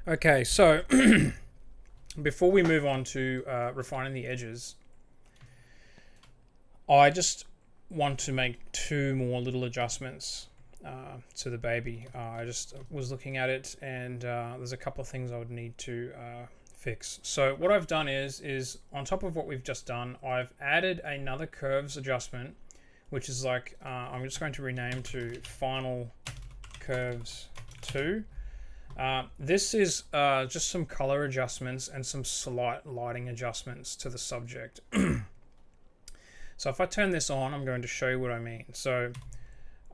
Okay, so before we move on to refining the edges, I just want to make two more little adjustments to the baby. I just was looking at it, and there's a couple of things I would need to fix. So what I've done is on top of what we've just done, I've added another curves adjustment, which is like I'm just going to rename to Final Curves 2. This is just some color adjustments and some slight lighting adjustments to the subject. So if I turn this on, I'm going to show you what I mean. So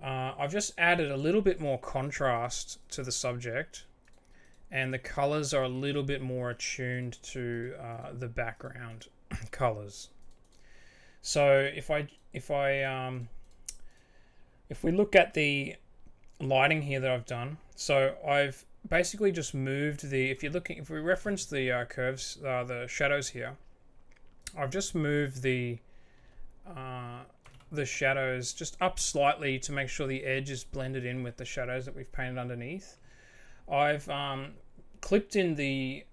I've just added a little bit more contrast to the subject, and the colors are a little bit more attuned to the background colors. So if we look at the lighting here that I've done, so I've basically just moved the, if we reference the curves, the shadows here, I've just moved the shadows just up slightly to make sure the edge is blended in with the shadows that we've painted underneath. I've clipped in the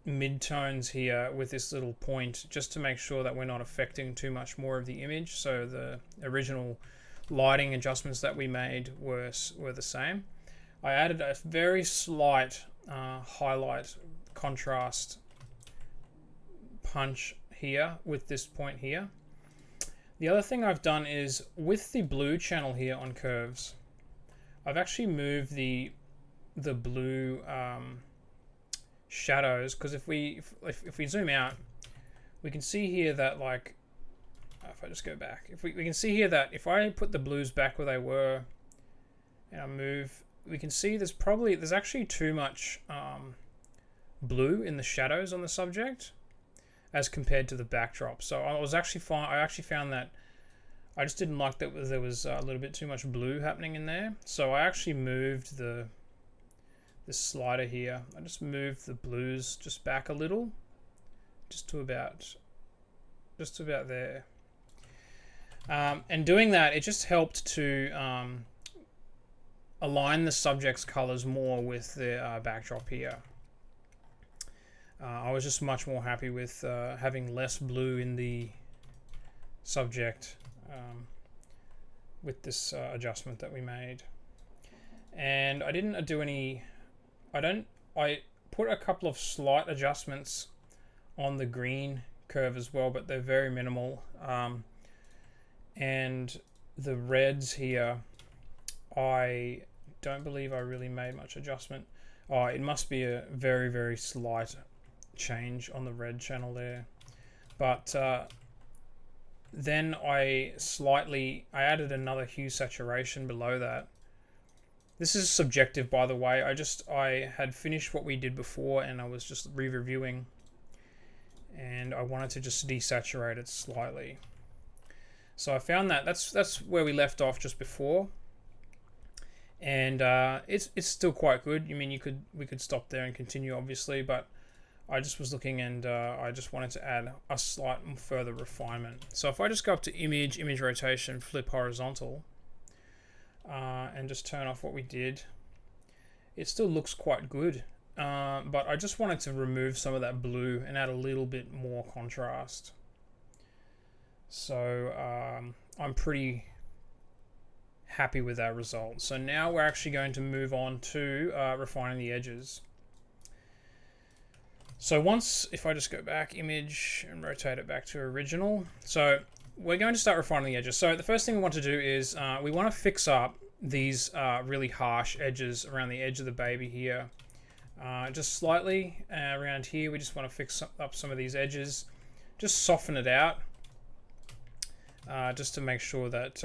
midtones here with this little point just to make sure that we're not affecting too much more of the image. So the original lighting adjustments that we made were the same. I added a very slight highlight contrast punch here with this point here. The other thing I've done is with the blue channel here on curves, I've actually moved the blue shadows, because if we zoom out, we can see here that, like, if I just go back, we can see here that if I put the blues back where they were and I move, we can see there's actually too much blue in the shadows on the subject as compared to the backdrop. So I actually found that I just didn't like that there was a little bit too much blue happening in there. So I actually moved this slider here. I just moved the blues just back a little, just to about there. And doing that, it just helped to align the subject's colors more with the backdrop here. I was just much more happy with having less blue in the subject with this adjustment that we made. And I didn't do any, I put a couple of slight adjustments on the green curve as well, but they're very minimal. And the reds here, I don't believe I really made much adjustment. Oh, it must be a very, very slight change on the red channel there. But then I added another hue saturation below that. This is subjective, by the way. I had finished what we did before, and I was just re-reviewing, and I wanted to just desaturate it slightly. So I found that that's where we left off just before, and it's still quite good. I mean, we could stop there and continue, obviously, but I just was looking, and I just wanted to add a slight further refinement. So if I just go up to image rotation, flip horizontal, and just turn off what we did, it still looks quite good. But I just wanted to remove some of that blue and add a little bit more contrast. So I'm pretty happy with that result. So now we're actually going to move on to refining the edges. So if I just go back, image, and rotate it back to original. So we're going to start refining the edges. So the first thing we want to do is we want to fix up these really harsh edges around the edge of the baby here. Just slightly around here, we just want to fix up some of these edges. Just soften it out, just to make sure that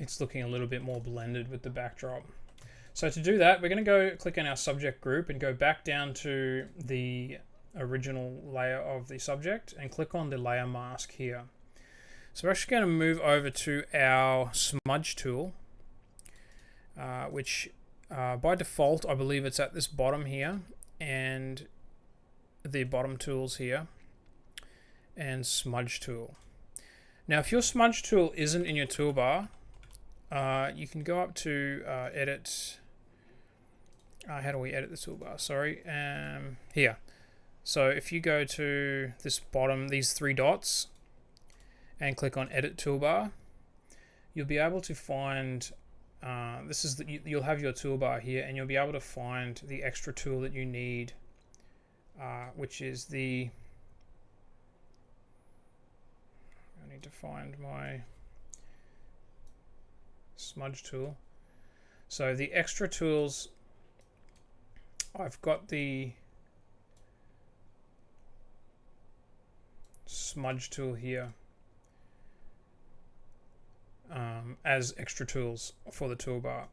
it's looking a little bit more blended with the backdrop. So to do that, we're going to go click on our subject group and go back down to the original layer of the subject and click on the layer mask here. So we're actually going to move over to our smudge tool, which by default, I believe it's at this bottom here, and the bottom tools here, and smudge tool. Now, if your smudge tool isn't in your toolbar, you can go up to edit How do we edit the toolbar? Sorry, here. So if you go to this bottom, these three dots, and click on Edit Toolbar, you'll be able to find, you'll have your toolbar here, and you'll be able to find the extra tool that you need, which is I need to find my smudge tool. So the extra tools, I've got the smudge tool here as extra tools for the toolbar.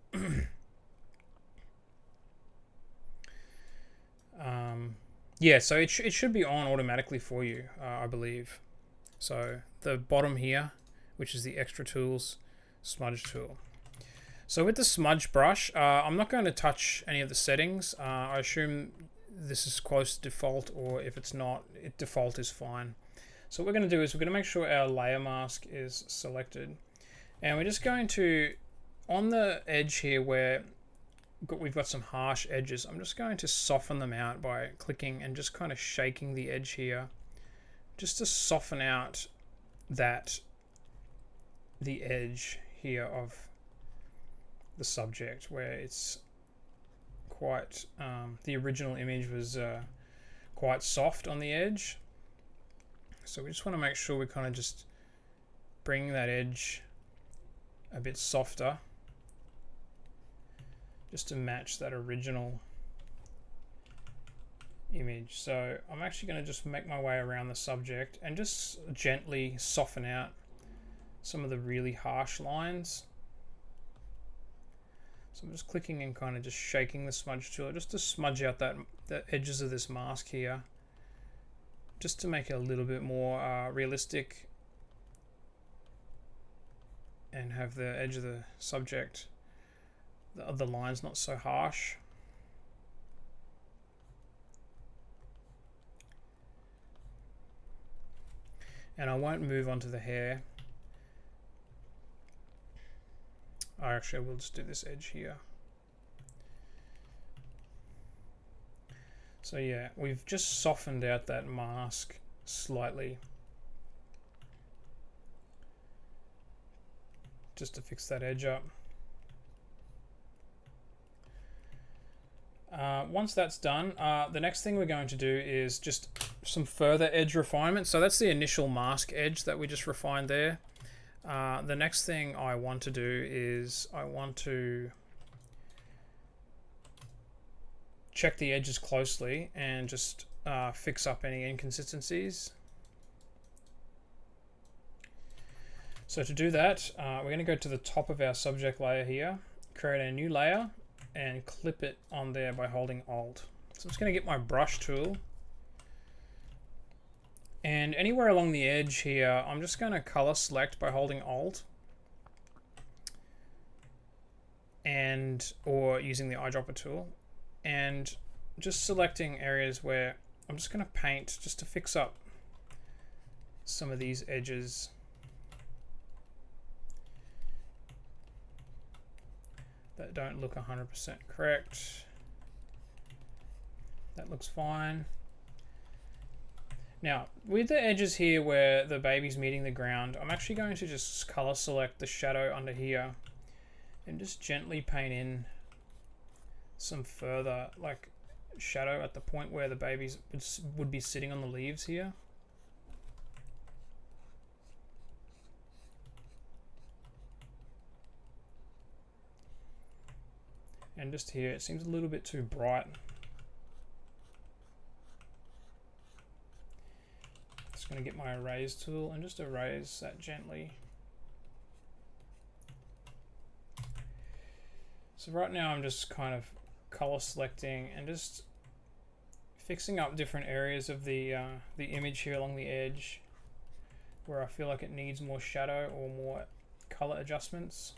Yeah, so it should be on automatically for you, I believe. So the bottom here, which is the extra tools, smudge tool. So with the smudge brush, I'm not going to touch any of the settings. I assume this is close to default, or if it's not, default is fine. So what we're going to do is we're going to make sure our layer mask is selected. And we're just going to, on the edge here where we've got some harsh edges, I'm just going to soften them out by clicking and just kind of shaking the edge here, just to soften out the edge here of the subject, where it's quite, the original image was quite soft on the edge. So we just want to make sure we kind of just bring that edge a bit softer, just to match that original image. So I'm actually going to just make my way around the subject and just gently soften out some of the really harsh lines. So I'm just clicking and kind of just shaking the smudge tool just to smudge out the edges of this mask here, just to make it a little bit more realistic and have the edge of the subject, the lines not so harsh. And I won't move on to the hair. Actually, I will just do this edge here. So yeah, we've just softened out that mask slightly, just to fix that edge up. Once that's done, the next thing we're going to do is just some further edge refinement. So that's the initial mask edge that we just refined there. The next thing I want to do is I want to check the edges closely and just fix up any inconsistencies. So to do that, we're going to go to the top of our subject layer here, create a new layer, and clip it on there by holding Alt. So I'm just going to get my brush tool, and anywhere along the edge here, I'm just going to color select by holding Alt, or using the eyedropper tool, and just selecting areas where I'm just going to paint just to fix up some of these edges. That don't look 100% correct. That looks fine. Now, with the edges here where the baby's meeting the ground, I'm actually going to just color select the shadow under here and just gently paint in some further like shadow at the point where the babies would be sitting on the leaves here. And just here, it seems a little bit too bright. Just going to get my erase tool and just erase that gently. So right now I'm just kind of color selecting and just fixing up different areas of the image here along the edge where I feel like it needs more shadow or more color adjustments.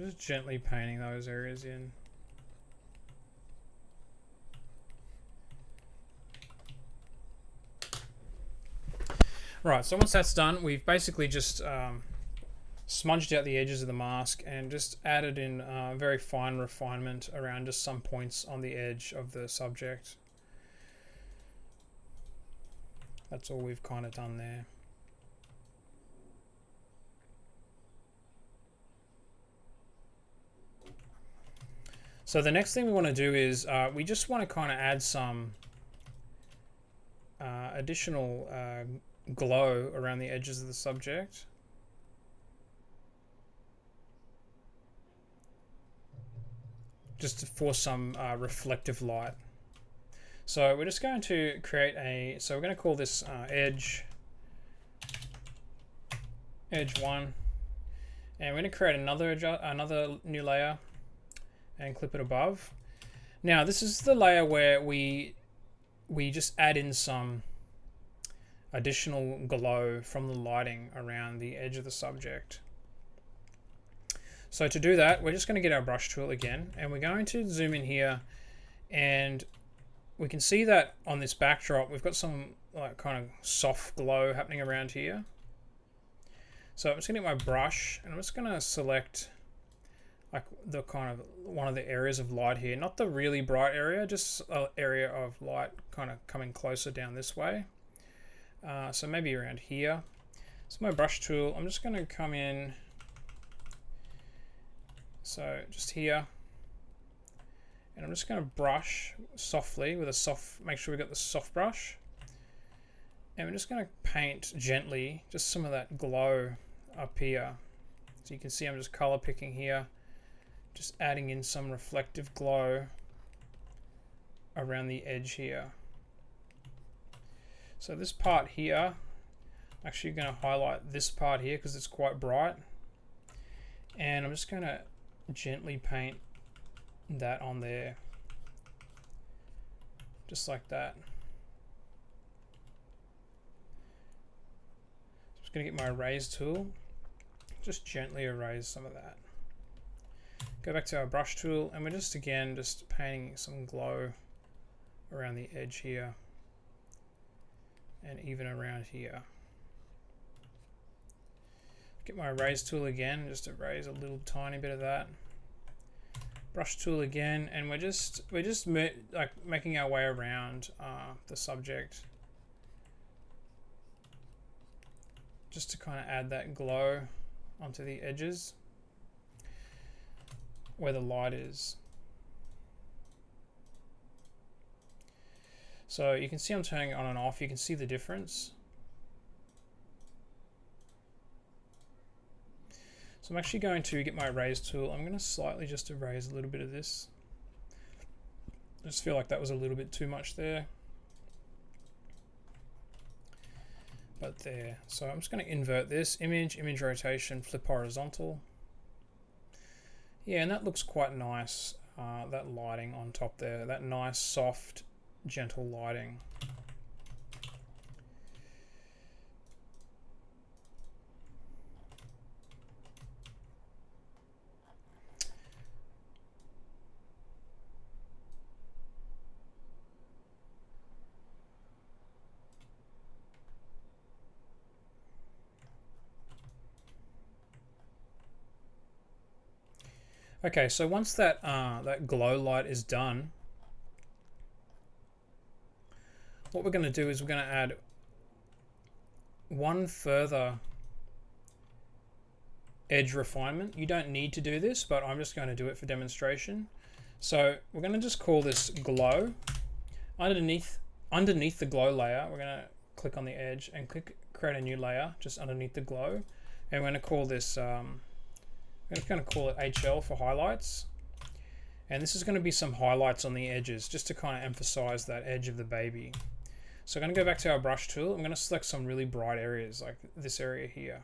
Just gently painting those areas in. Right, so once that's done, we've basically just smudged out the edges of the mask and just added in very fine refinement around just some points on the edge of the subject. That's all we've kind of done there. So the next thing we want to do is we just want to kind of add some additional glow around the edges of the subject. Just for some reflective light. So we're just going to create so we're going to call this edge 1, and we're going to create another new layer and clip it above. Now this is the layer where we just add in some additional glow from the lighting around the edge of the subject. So to do that, we're just going to get our brush tool again, and we're going to zoom in here, and we can see that on this backdrop we've got some like kind of soft glow happening around here. So I'm just going to get my brush and I'm just going to select like the kind of one of the areas of light here, not the really bright area, just an area of light kind of coming closer down this way. So maybe around here. So my brush tool, I'm just going to come in, so just here, and I'm just going to brush softly with a soft, make sure we got the soft brush, and we're just going to paint gently just some of that glow up here. So you can see I'm just color picking here, just adding in some reflective glow around the edge here. So this part here, I'm actually going to highlight this part here because it's quite bright, and I'm just going to gently paint that on there, just like that. Just going to get my erase tool, just gently erase some of that. Go back to our brush tool, and we're just again just painting some glow around the edge here and even around here. Get my erase tool again, just erase a little tiny bit of that. Brush tool again, and we're just like making our way around the subject, just to kind of add that glow onto the edges where the light is. So you can see I'm turning it on and off. You can see the difference. So I'm actually going to get my erase tool. I'm going to slightly just erase a little bit of this. I just feel like that was a little bit too much there. But there. So I'm just going to invert this. Image rotation, flip horizontal. Yeah, and that looks quite nice. That lighting on top there. That nice, soft, gentle lighting. Okay, so once that that glow light is done, what we're going to do is we're going to add one further edge refinement. You don't need to do this, but I'm just going to do it for demonstration. So we're going to just call this glow. Underneath the glow layer, we're going to click on the edge and create a new layer just underneath the glow, and we're going to call this I'm just going to call it HL for highlights, and this is going to be some highlights on the edges just to kind of emphasize that edge of the baby. So I'm going to go back to our brush tool. I'm going to select some really bright areas like this area here,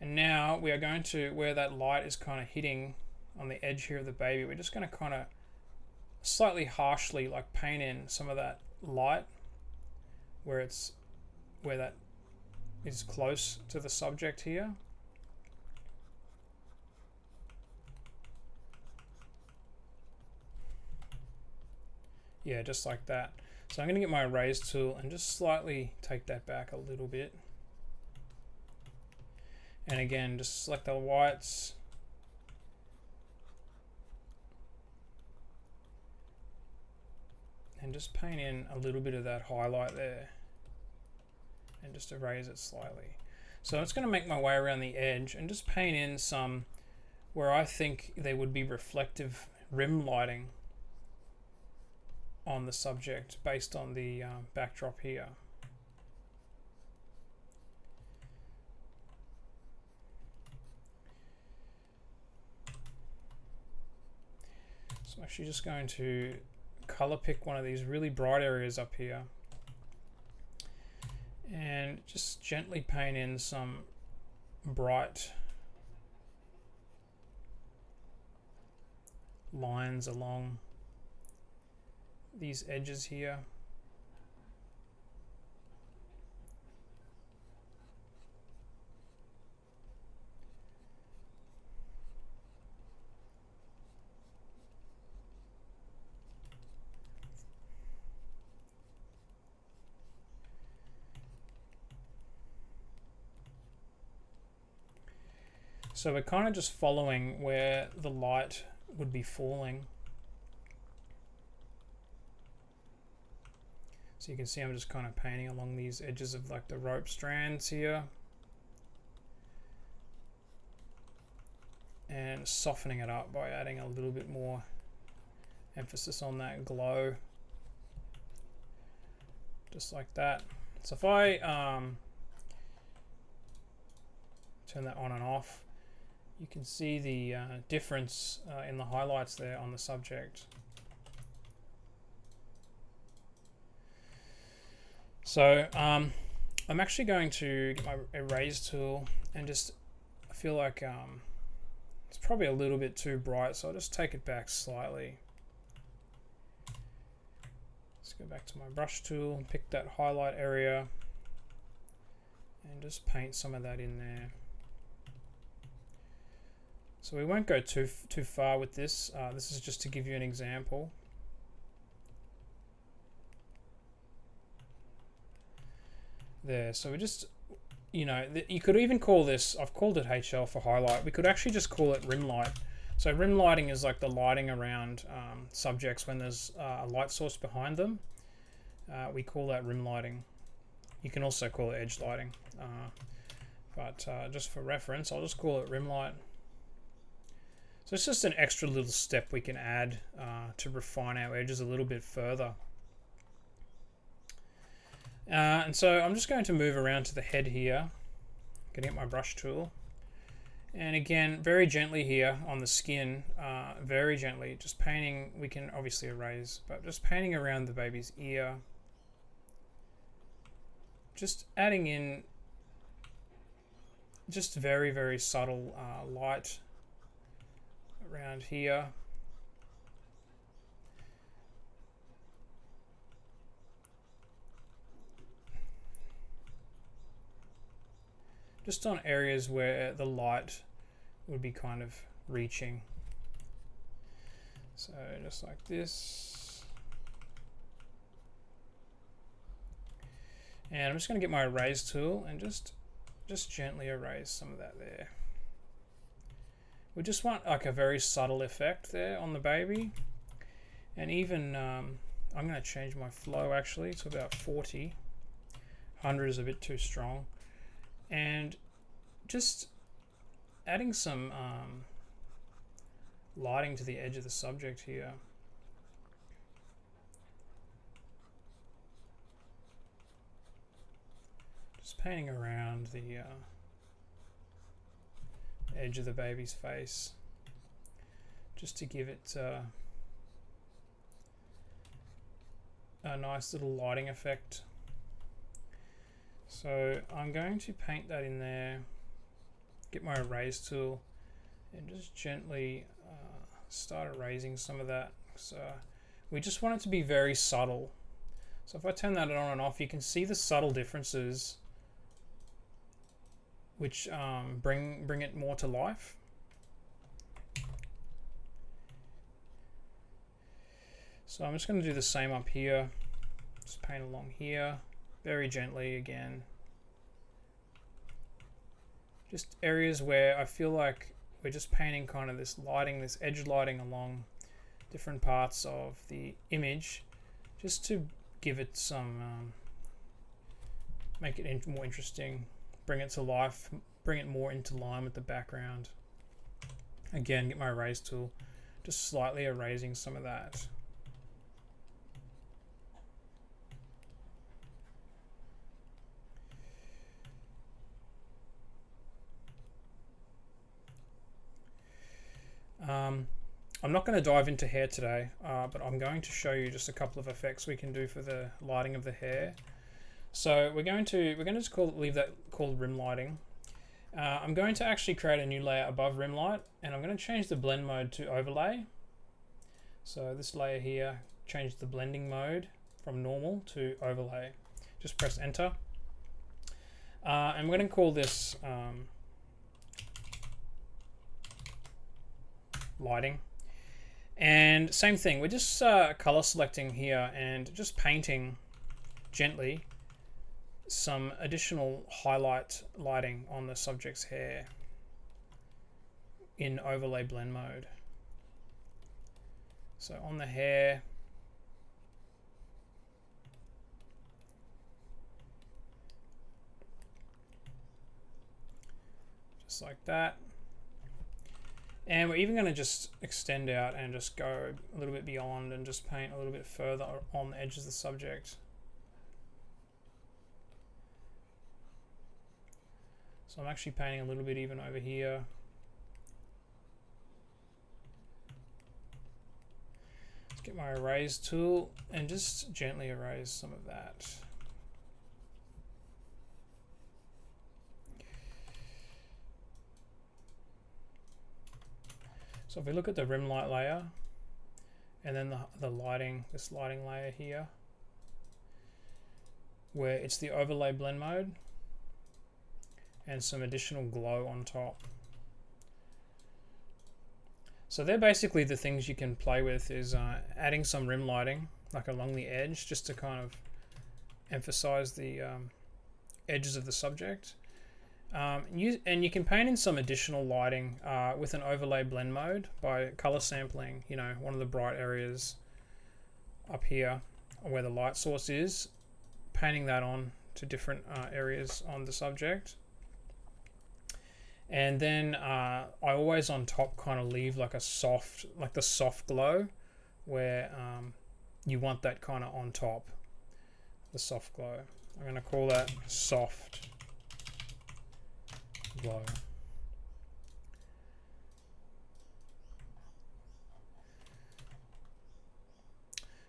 and now we are going to, where that light is kind of hitting on the edge here of the baby, we're just going to kind of slightly harshly like paint in some of that light where that is close to the subject here. Yeah, just like that. So I'm going to get my erase tool and just slightly take that back a little bit. And again, just select the whites. And just paint in a little bit of that highlight there. And just erase it slightly. So I'm just going to make my way around the edge and just paint in some where I think there would be reflective rim lighting on the subject based on the backdrop here. So I'm actually just going to color pick one of these really bright areas up here and just gently paint in some bright lines along these edges here. So we're kind of just following where the light would be falling. So you can see I'm just kind of painting along these edges of like the rope strands here. And softening it up by adding a little bit more emphasis on that glow. Just like that. So if I turn that on and off, you can see the difference in the highlights there on the subject. So I'm actually going to get my erase tool and just, I feel like it's probably a little bit too bright, so I'll just take it back slightly. Let's go back to my brush tool, pick that highlight area and just paint some of that in there. So we won't go too far with this. This is just to give you an example. There, so we just, you know, you could even call this, I've called it HL for highlight. We could actually just call it rim light. So rim lighting is like the lighting around subjects when there's a light source behind them. We call that rim lighting. You can also call it edge lighting. But just for reference, I'll just call it rim light. So it's just an extra little step we can add to refine our edges a little bit further. And so I'm just going to move around to the head here, getting my brush tool. And again, very gently here on the skin, very gently, just painting, we can obviously erase, but just painting around the baby's ear. Just adding in just very, very subtle light around here. Just on areas where the light would be kind of reaching. So just like this. And I'm just going to get my erase tool and just gently erase some of that there. We just want like a very subtle effect there on the baby. And even, I'm going to change my flow actually to about 40. 100 is a bit too strong. And just adding some lighting to the edge of the subject here. Just painting around the edge of the baby's face, just to give it a nice little lighting effect. So I'm going to paint that in there, get my erase tool and just gently start erasing some of that. So we just want it to be very subtle. So if I turn that on and off, you can see the subtle differences which bring it more to life. So I'm just going to do the same up here. Just paint along here, very gently again. Just areas where I feel like we're just painting kind of this lighting, this edge lighting along different parts of the image, just to give it some, make it more interesting, bring it to life, bring it more into line with the background. Again, get my erase tool, just slightly erasing some of that. I'm not going to dive into hair today, but I'm going to show you just a couple of effects we can do for the lighting of the hair. So we're going to just leave that called rim lighting. I'm going to actually create a new layer above rim light, and I'm going to change the blend mode to overlay. So this layer here, change the blending mode from normal to overlay. Just press enter, and we're going to call this lighting. And same thing, we're just color selecting here and just painting gently some additional highlight lighting on the subject's hair in overlay blend mode. So on the hair, just like that. And we're even going to just extend out and just go a little bit beyond and just paint a little bit further on the edge of the subject. So I'm actually painting a little bit even over here. Let's get my erase tool and just gently erase some of that. So if we look at the rim light layer and then the lighting, this lighting layer here, where it's the overlay blend mode and some additional glow on top. So they're basically the things you can play with, is adding some rim lighting like along the edge, just to kind of emphasize the edges of the subject. And you can paint in some additional lighting with an overlay blend mode by color sampling, you know, one of the bright areas up here where the light source is, painting that on to different areas on the subject. And then I always on top kind of leave like a soft, like the soft glow, where you want that kind of on top, the soft glow. I'm going to call that soft glow.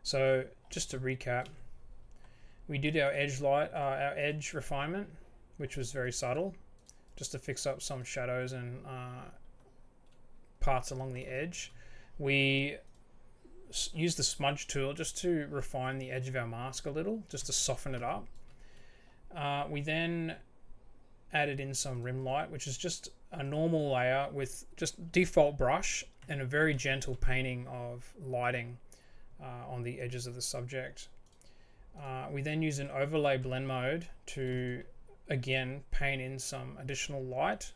So just to recap, we did our edge light, our edge refinement, which was very subtle, just to fix up some shadows and parts along the edge. We used the smudge tool just to refine the edge of our mask a little, just to soften it up. We then added in some rim light, which is just a normal layer with just default brush and a very gentle painting of lighting on the edges of the subject. We then use an overlay blend mode to again paint in some additional light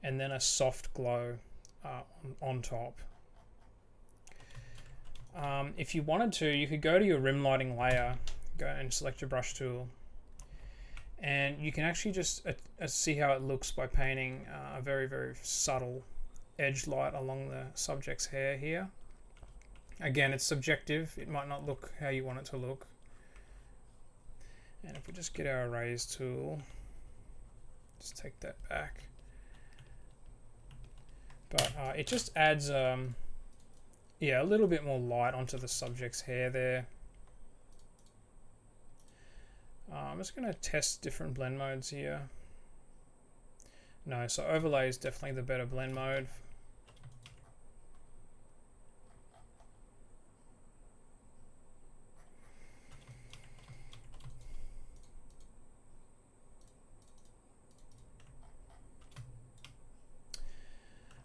and then a soft glow on top. If you wanted to, you could go to your rim lighting layer, go and select your brush tool, and you can actually just see how it looks by painting a very, very subtle edge light along the subject's hair here. Again, it's subjective. It might not look how you want it to look. And if we just get our erase tool, just take that back. But it just adds yeah, a little bit more light onto the subject's hair there. I'm just going to test different blend modes here. No, so overlay is definitely the better blend mode.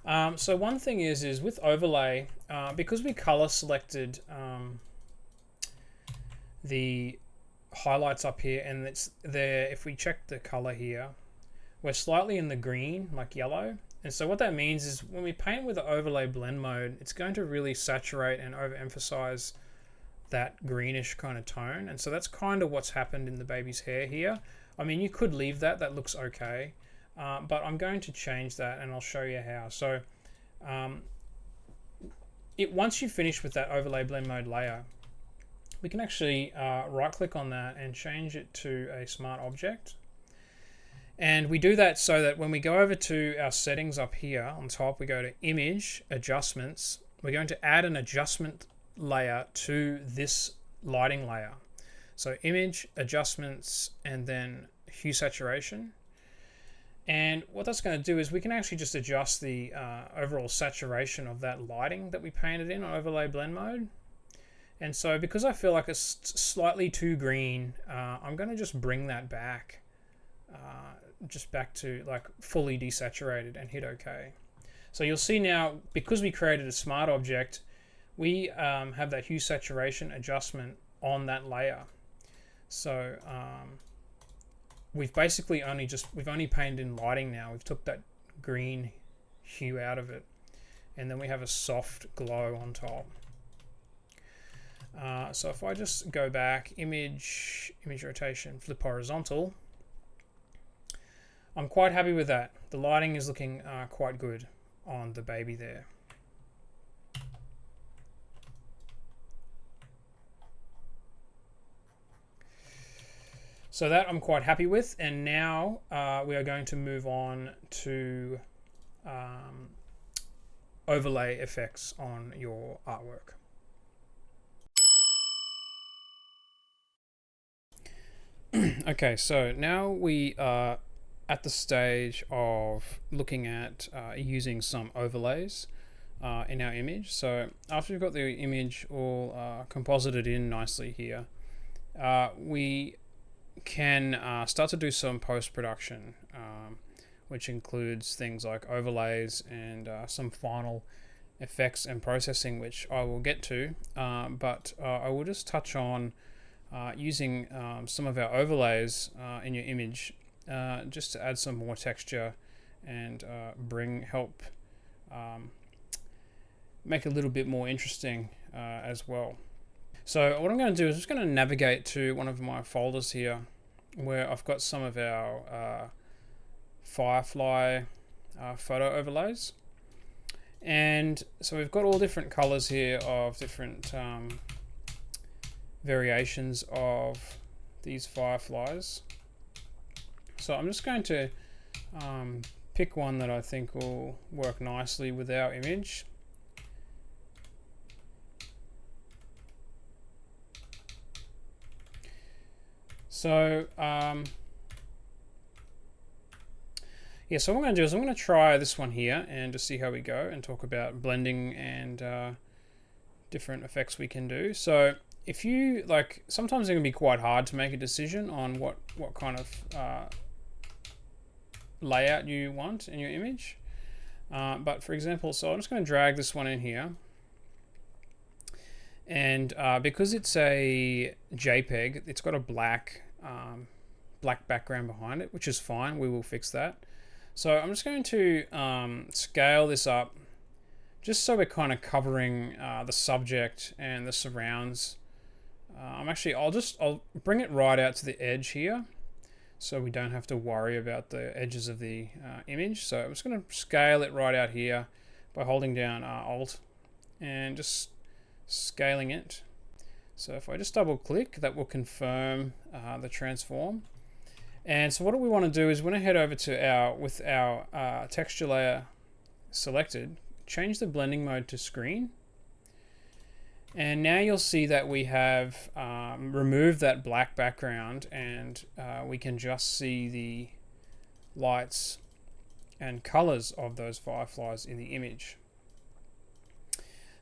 So one thing is with overlay, because we color selected the highlights up here, and it's there, if we check the color here, we're slightly in the green, like yellow. And so what that means is when we paint with the overlay blend mode, it's going to really saturate and overemphasize that greenish kind of tone. And so that's kind of what's happened in the baby's hair here. I mean, you could leave that, that looks okay. But I'm going to change that, and I'll show you how. So once you finish with that overlay blend mode layer, we can actually right click on that and change it to a smart object. And we do that so that when we go over to our settings up here on top, we go to image adjustments. We're going to add an adjustment layer to this lighting layer. So image adjustments and then hue saturation. And what that's going to do is we can actually just adjust the overall saturation of that lighting that we painted in on overlay blend mode. And so because I feel like it's slightly too green, I'm going to just bring that back, just back to like fully desaturated, and hit OK. So you'll see now, because we created a smart object, we have that hue saturation adjustment on that layer. So we've basically only painted in lighting now. We've took that green hue out of it, and then we have a soft glow on top. So if I just go back, image rotation, flip horizontal, I'm quite happy with that. The lighting is looking quite good on the baby there. So that I'm quite happy with, and now we are going to move on to overlay effects on your artwork. Okay, so now we are at the stage of looking at using some overlays in our image. So after we've got the image all composited in nicely here, we can start to do some post-production, which includes things like overlays and some final effects and processing, which I will get to, but I will just touch on using some of our overlays in your image just to add some more texture and help make it a little bit more interesting as well. So what I'm going to do is I'm just going to navigate to one of my folders here where I've got some of our Firefly photo overlays. And so we've got all different colors here of different variations of these fireflies. So I'm just going to pick one that I think will work nicely with our image. So yeah, so what I'm going to do is I'm going to try this one here and just see how we go and talk about blending and different effects we can do. So if you like, sometimes it can be quite hard to make a decision on what kind of layout you want in your image. But for example, so I'm just going to drag this one in here. And because it's a JPEG, it's got a black background behind it, which is fine. We will fix that. So I'm just going to scale this up just so we're kind of covering the subject and the surrounds. I'll bring it right out to the edge here so we don't have to worry about the edges of the image. So I'm just going to scale it right out here by holding down Alt and just scaling it. So if I just double click, that will confirm the transform. And so what we want to do is we want to head over to with our texture layer selected, change the blending mode to screen. And now you'll see that we have removed that black background, and we can just see the lights and colors of those fireflies in the image.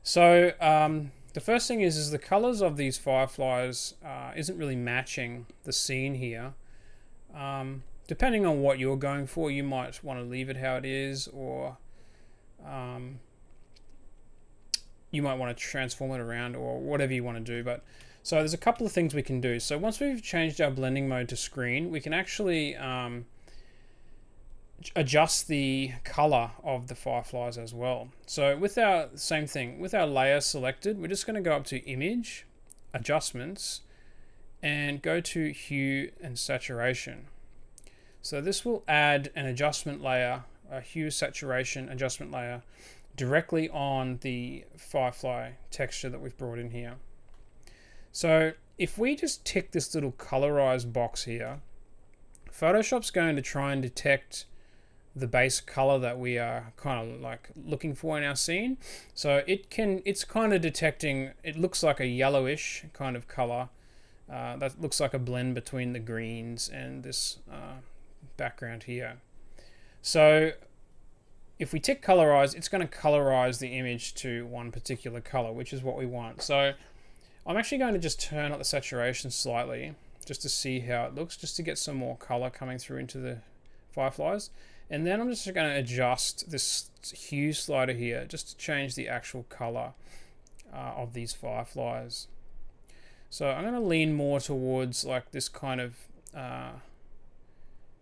So the first thing is the colors of these fireflies isn't really matching the scene here. Depending on what you're going for, you might want to leave it how it is, or you might want to transform it around or whatever you want to do. But so there's a couple of things we can do. So once we've changed our blending mode to screen, we can actually adjust the color of the fireflies as well. So with our same thing, with our layer selected, we're just going to go up to Image, Adjustments, and go to Hue and Saturation. So this will add an adjustment layer, a hue saturation adjustment layer, directly on the firefly texture that we've brought in here. So if we just tick this little colorize box here, Photoshop's going to try and detect the base color that we are kind of like looking for in our scene. So it's kind of detecting, it looks like a yellowish kind of color. That looks like a blend between the greens and this background here. So if we tick colorize, it's going to colorize the image to one particular color, which is what we want. So I'm actually going to just turn up the saturation slightly just to see how it looks, just to get some more color coming through into the fireflies. And then I'm just going to adjust this hue slider here just to change the actual color of these fireflies. So I'm going to lean more towards like this kind of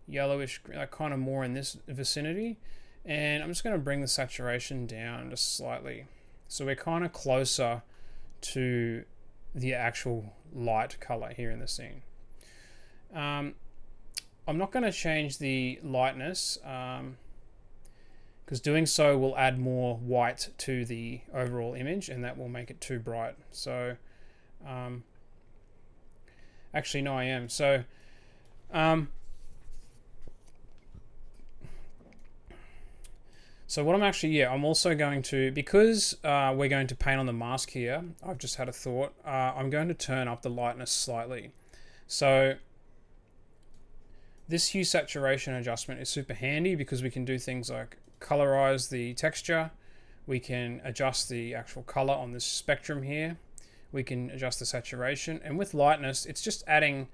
yellowish, kind of more in this vicinity. And I'm just going to bring the saturation down just slightly. So we're kind of closer to the actual light color here in the scene. I'm not going to change the lightness because doing so will add more white to the overall image and that will make it too bright. So actually no, I am. So so what I'm actually, I'm also going to, because we're going to paint on the mask here, I've just had a thought, I'm going to turn up the lightness slightly. So this hue saturation adjustment is super handy because we can do things like colorize the texture, we can adjust the actual color on this spectrum here, we can adjust the saturation, and with lightness, it's just adding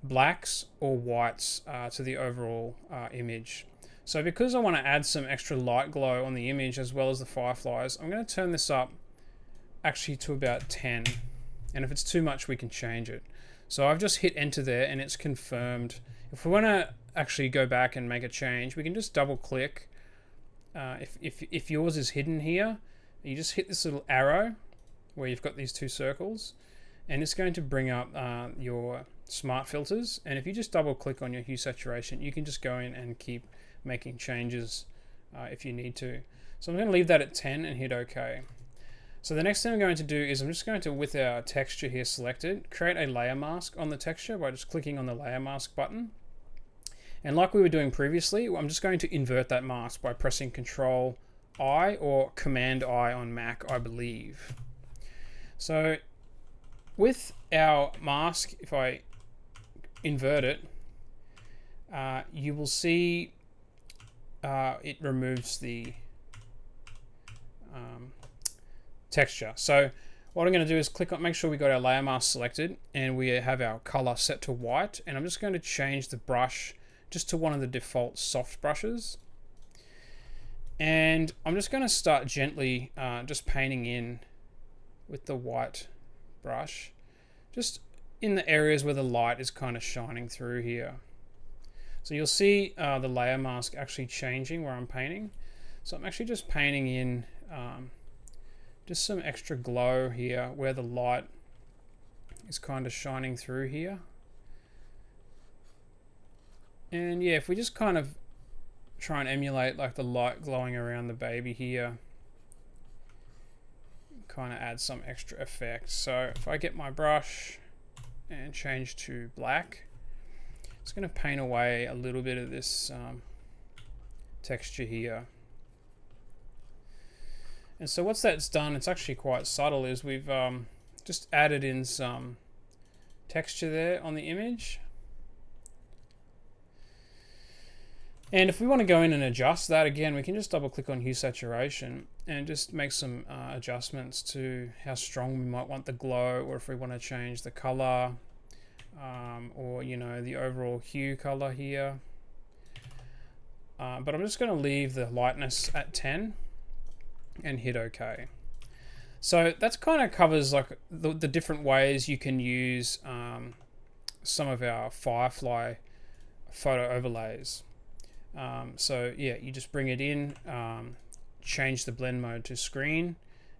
blacks or whites to the overall image. So because I want to add some extra light glow on the image as well as the fireflies, I'm going to turn this up actually to about 10. And if it's too much, we can change it. So I've just hit enter there and it's confirmed. If we want to actually go back and make a change, we can just double click. If yours is hidden here, you just hit this little arrow where you've got these two circles and it's going to bring up your smart filters. And if you just double click on your hue saturation, you can just go in and keep making changes if you need to. So I'm going to leave that at 10 and hit OK. So the next thing I'm going to do is I'm just going to, with our texture here selected, create a layer mask on the texture by just clicking on the layer mask button. And like we were doing previously, I'm just going to invert that mask by pressing Control I or Command I on Mac, I believe. So with our mask, if I invert it, you will see it removes the texture. So what I'm going to do is click on, make sure we got our layer mask selected and we have our color set to white, and I'm just going to change the brush just to one of the default soft brushes, and I'm just going to start gently just painting in with the white brush just in the areas where the light is kind of shining through here. So you'll see the layer mask actually changing where I'm painting. So I'm actually just painting in just some extra glow here where the light is kind of shining through here. And yeah, if we just kind of try and emulate like the light glowing around the baby here, kind of add some extra effect. So if I get my brush and change to black, it's going to paint away a little bit of this texture here. And so what's that's done, it's actually quite subtle, is we've just added in some texture there on the image. And if we want to go in and adjust that, again, we can just double click on hue saturation and just make some adjustments to how strong we might want the glow, or if we want to change the color, or the overall hue color here. But I'm just going to leave the lightness at 10. and hit OK. So that's kind of covers like the different ways you can use some of our Firefly photo overlays. So yeah, you just bring it in, change the blend mode to screen,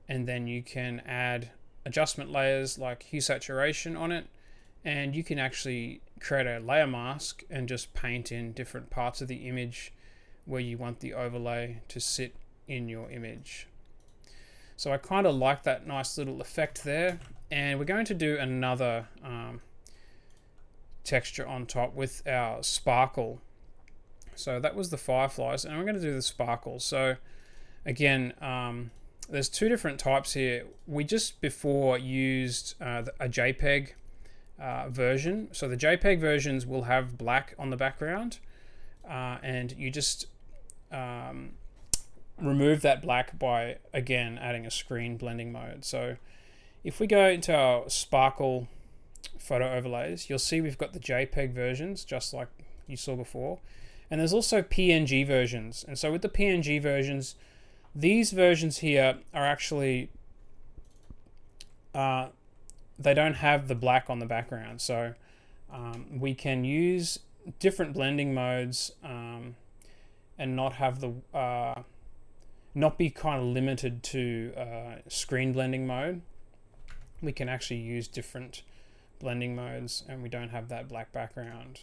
and then you can add adjustment layers like hue saturation on it, and you can actually create a layer mask and just paint in different parts of the image where you want the overlay to sit in your image. So I kind of like that nice little effect there, and we're going to do another texture on top with our sparkle. So that was the fireflies, and we're going to do the sparkles. So again, there's two different types here. We just before used a JPEG version. So the JPEG versions will have black on the background, and you just remove that black by, again, adding a screen blending mode. So if we go into our sparkle photo overlays, you'll see we've got the JPEG versions, just like you saw before. And there's also PNG versions. And so with the PNG versions, these versions here are actually, they don't have the black on the background. So we can use different blending modes and not have the, not be kind of limited to screen blending mode. We can actually use different blending modes and we don't have that black background.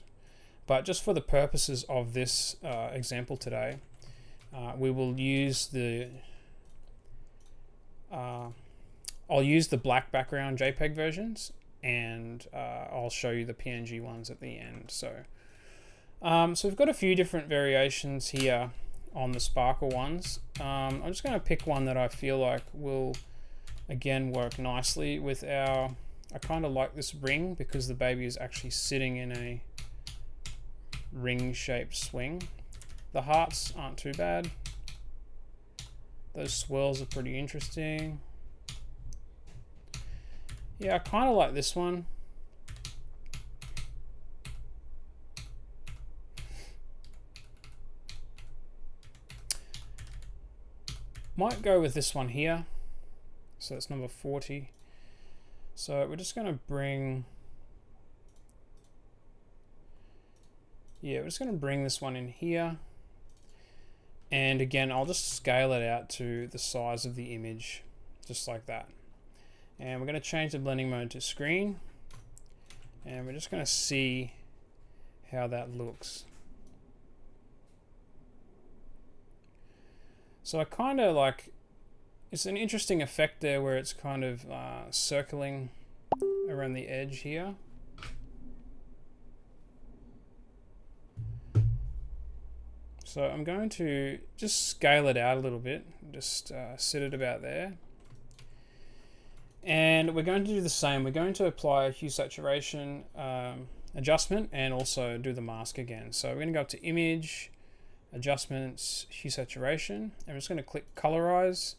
But just for the purposes of this example today, we will use the I'll use the black background JPEG versions, and I'll show you the PNG ones at the end. So we've got a few different variations here on the sparkle ones. I'm just going to pick one that I feel like will again work nicely with our, I kind of like this ring because the baby is actually sitting in a ring shaped swing. The hearts aren't too bad. Those swirls are pretty interesting. Yeah, I kind of like this one. Might go with this one here. So that's number 40. So we're just going to bring, yeah, we're just going to bring this one in here. And again, I'll just scale it out to the size of the image, just like that. And we're going to change the blending mode to screen. And we're just going to see how that looks. So I kind of like, it's an interesting effect there where it's kind of circling around the edge here. So I'm going to just scale it out a little bit, just set it about there. And we're going to do the same. We're going to apply a hue saturation adjustment and also do the mask again. So we're going to go up to Image, Adjustments, Hue Saturation, and we're just going to click Colorize.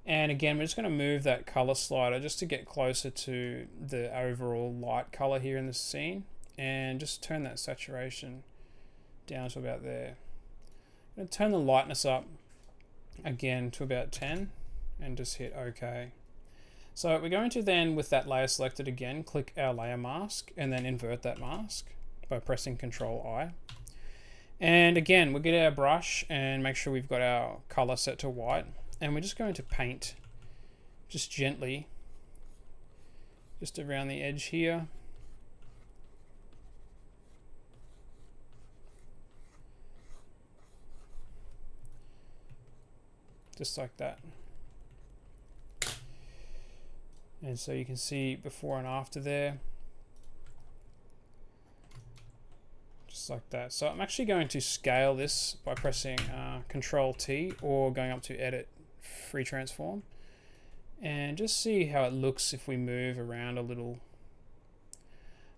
And again, we're just going to move that color slider just to get closer to the overall light color here in the scene, and just turn that saturation down to about there. I'm going to turn the lightness up again to about 10 and just hit OK. So we're going to then, with that layer selected again, click our layer mask and then invert that mask by pressing Ctrl-I. And again, we'll get our brush and make sure we've got our color set to white. And we're just going to paint just gently, just around the edge here. Just like that. And so you can see before and after there. Just like that. So I'm actually going to scale this by pressing Ctrl-T or going up to Edit, Free Transform, and just see how it looks if we move around a little.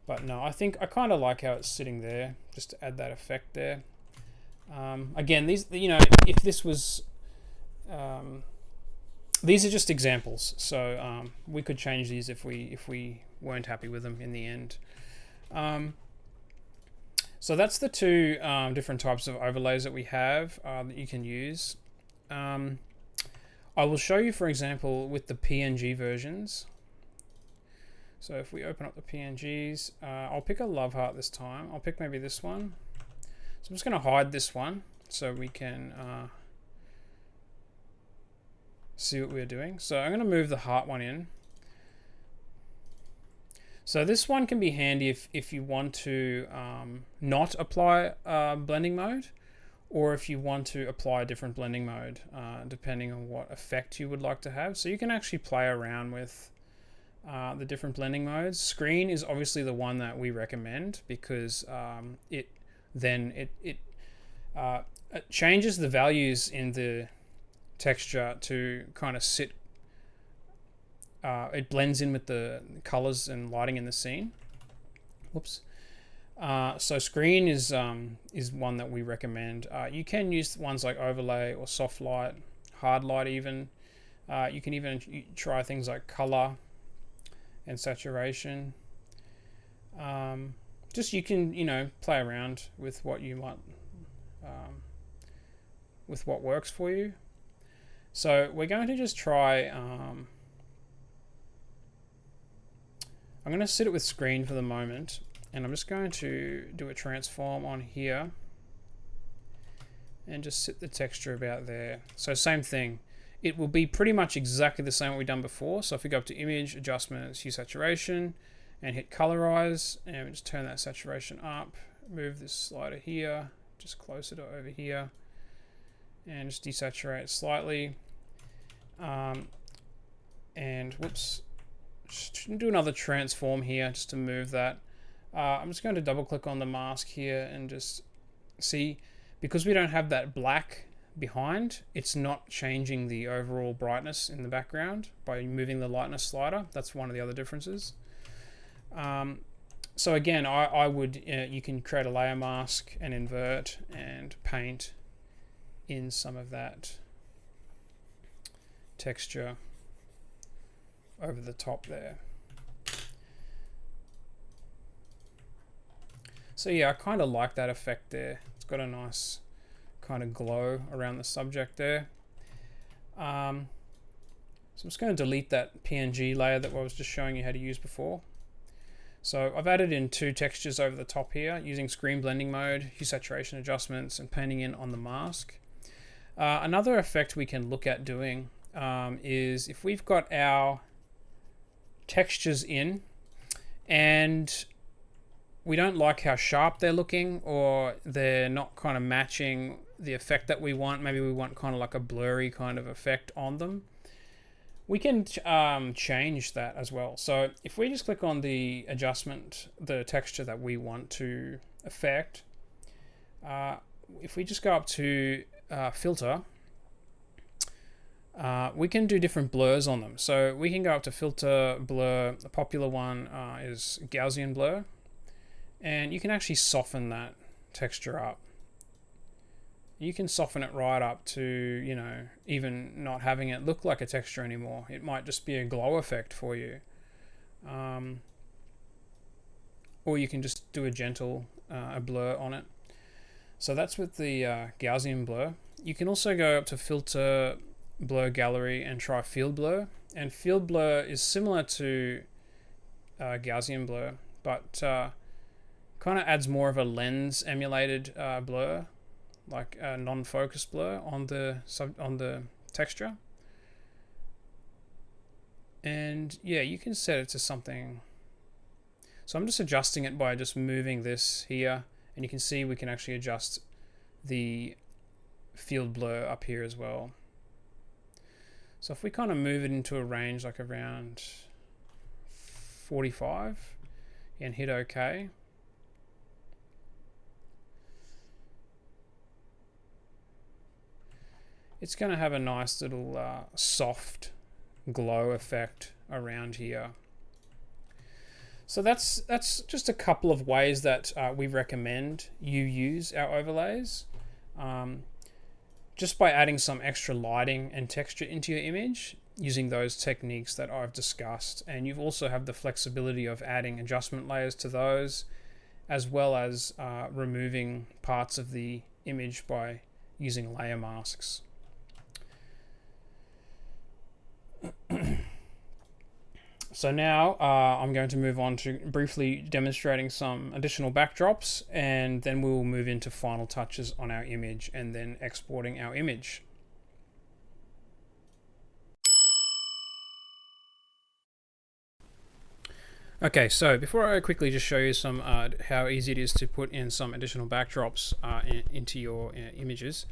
But no, I think I kind of like how it's sitting there, just to add that effect there. Again, these, you know, if this was, these are just examples, so we could change these if we weren't happy with them in the end. So that's the two different types of overlays that we have that you can use. I will show you, for example, with the PNG versions. So if we open up the PNGs, I'll pick a love heart this time. I'll pick maybe this one. So I'm just going to hide this one so we can see what we're doing. So I'm going to move the heart one in. So this one can be handy if you want to not apply blending mode, or if you want to apply a different blending mode, depending on what effect you would like to have. So you can actually play around with the different blending modes. Screen is obviously the one that we recommend because it changes the values in the texture to kind of sit. It blends in with the colors and lighting in the scene. Whoops. So screen is one that we recommend. You can use ones like overlay or soft light, hard light even. You can even try things like color and saturation. Just you can play around with what you want, with what works for you. So we're going to just try. I'm going to sit it with screen for the moment, and I'm just going to do a transform on here and just sit the texture about there. So same thing. It will be pretty much exactly the same what we've done before. So if we go up to image, adjustments, hue saturation, and hit colorize, and we just turn that saturation up, move this slider here, just closer to over here, and just desaturate slightly. And whoops. Just do another transform here just to move that. I'm just going to double click on the mask here and just see, because we don't have that black behind, it's not changing the overall brightness in the background by moving the lightness slider. That's one of the other differences. So again, I would you can create a layer mask and invert and paint in some of that texture over the top there. So yeah, I kind of like that effect there. It's got a nice kind of glow around the subject there. So I'm just going to delete that PNG layer that I was just showing you how to use before. So I've added in 2 textures over the top here using screen blending mode, hue saturation adjustments, and painting in on the mask. Another effect we can look at doing is if we've got our textures in and we don't like how sharp they're looking, or they're not kind of matching the effect that we want, maybe we want kind of like a blurry kind of effect on them, we can change that as well. So if we just click on the adjustment, the texture that we want to affect, if we just go up to filter, we can do different blurs on them. So we can go up to filter, blur. The popular one is Gaussian blur, and you can actually soften that texture up. You can soften it right up to, even not having it look like a texture anymore. It might just be a glow effect for you. Or you can just do a gentle a blur on it. So that's with the Gaussian blur. You can also go up to filter, blur gallery, and try field blur. And field blur is similar to Gaussian blur, but kind of adds more of a lens emulated blur, like a non-focus blur on the texture. And yeah, you can set it to something. So I'm just adjusting it by just moving this here, and you can see we can actually adjust the field blur up here as well. So if we kind of move it into a range like around 45 and hit OK, it's going to have a nice little soft glow effect around here. So that's just a couple of ways that we recommend you use our overlays. Just by adding some extra lighting and texture into your image using those techniques that I've discussed. And you also have the flexibility of adding adjustment layers to those, as well as removing parts of the image by using layer masks. So now I'm going to move on to briefly demonstrating some additional backdrops, and then we will move into final touches on our image and then exporting our image. Okay, so before I quickly just show you some how easy it is to put in some additional backdrops into your images,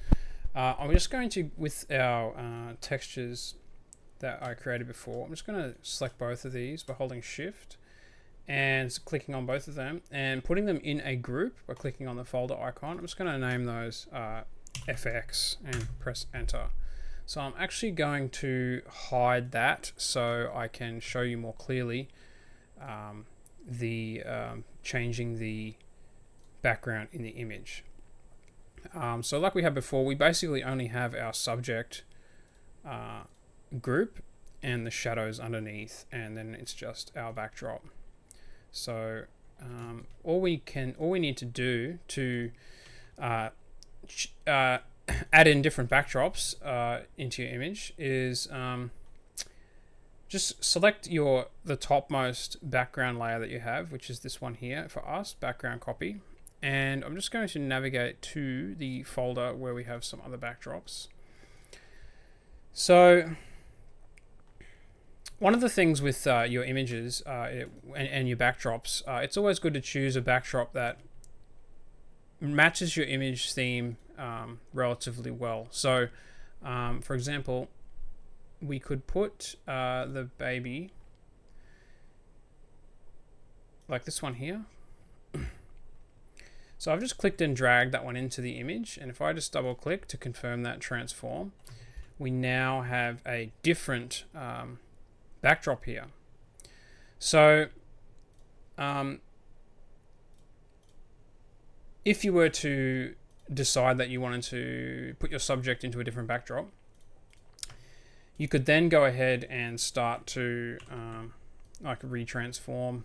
I'm just going to, with our textures that I created before, I'm just going to select both of these by holding Shift and clicking on both of them and putting them in a group by clicking on the folder icon. I'm just going to name those FX and press enter. So I'm actually going to hide that so I can show you more clearly changing the background in the image. So like we had before, we basically only have our subject group and the shadows underneath, and then it's just our backdrop. So all we need to do to add in different backdrops into your image is just select the topmost background layer that you have, which is this one here for us, background copy. And I'm just going to navigate to the folder where we have some other backdrops. So one of the things with your images and your backdrops, it's always good to choose a backdrop that matches your image theme relatively well. So for example, we could put the baby like this one here. So I've just clicked and dragged that one into the image, and if I just double click to confirm that transform, we now have a different backdrop here. So if you were to decide that you wanted to put your subject into a different backdrop, you could then go ahead and start to retransform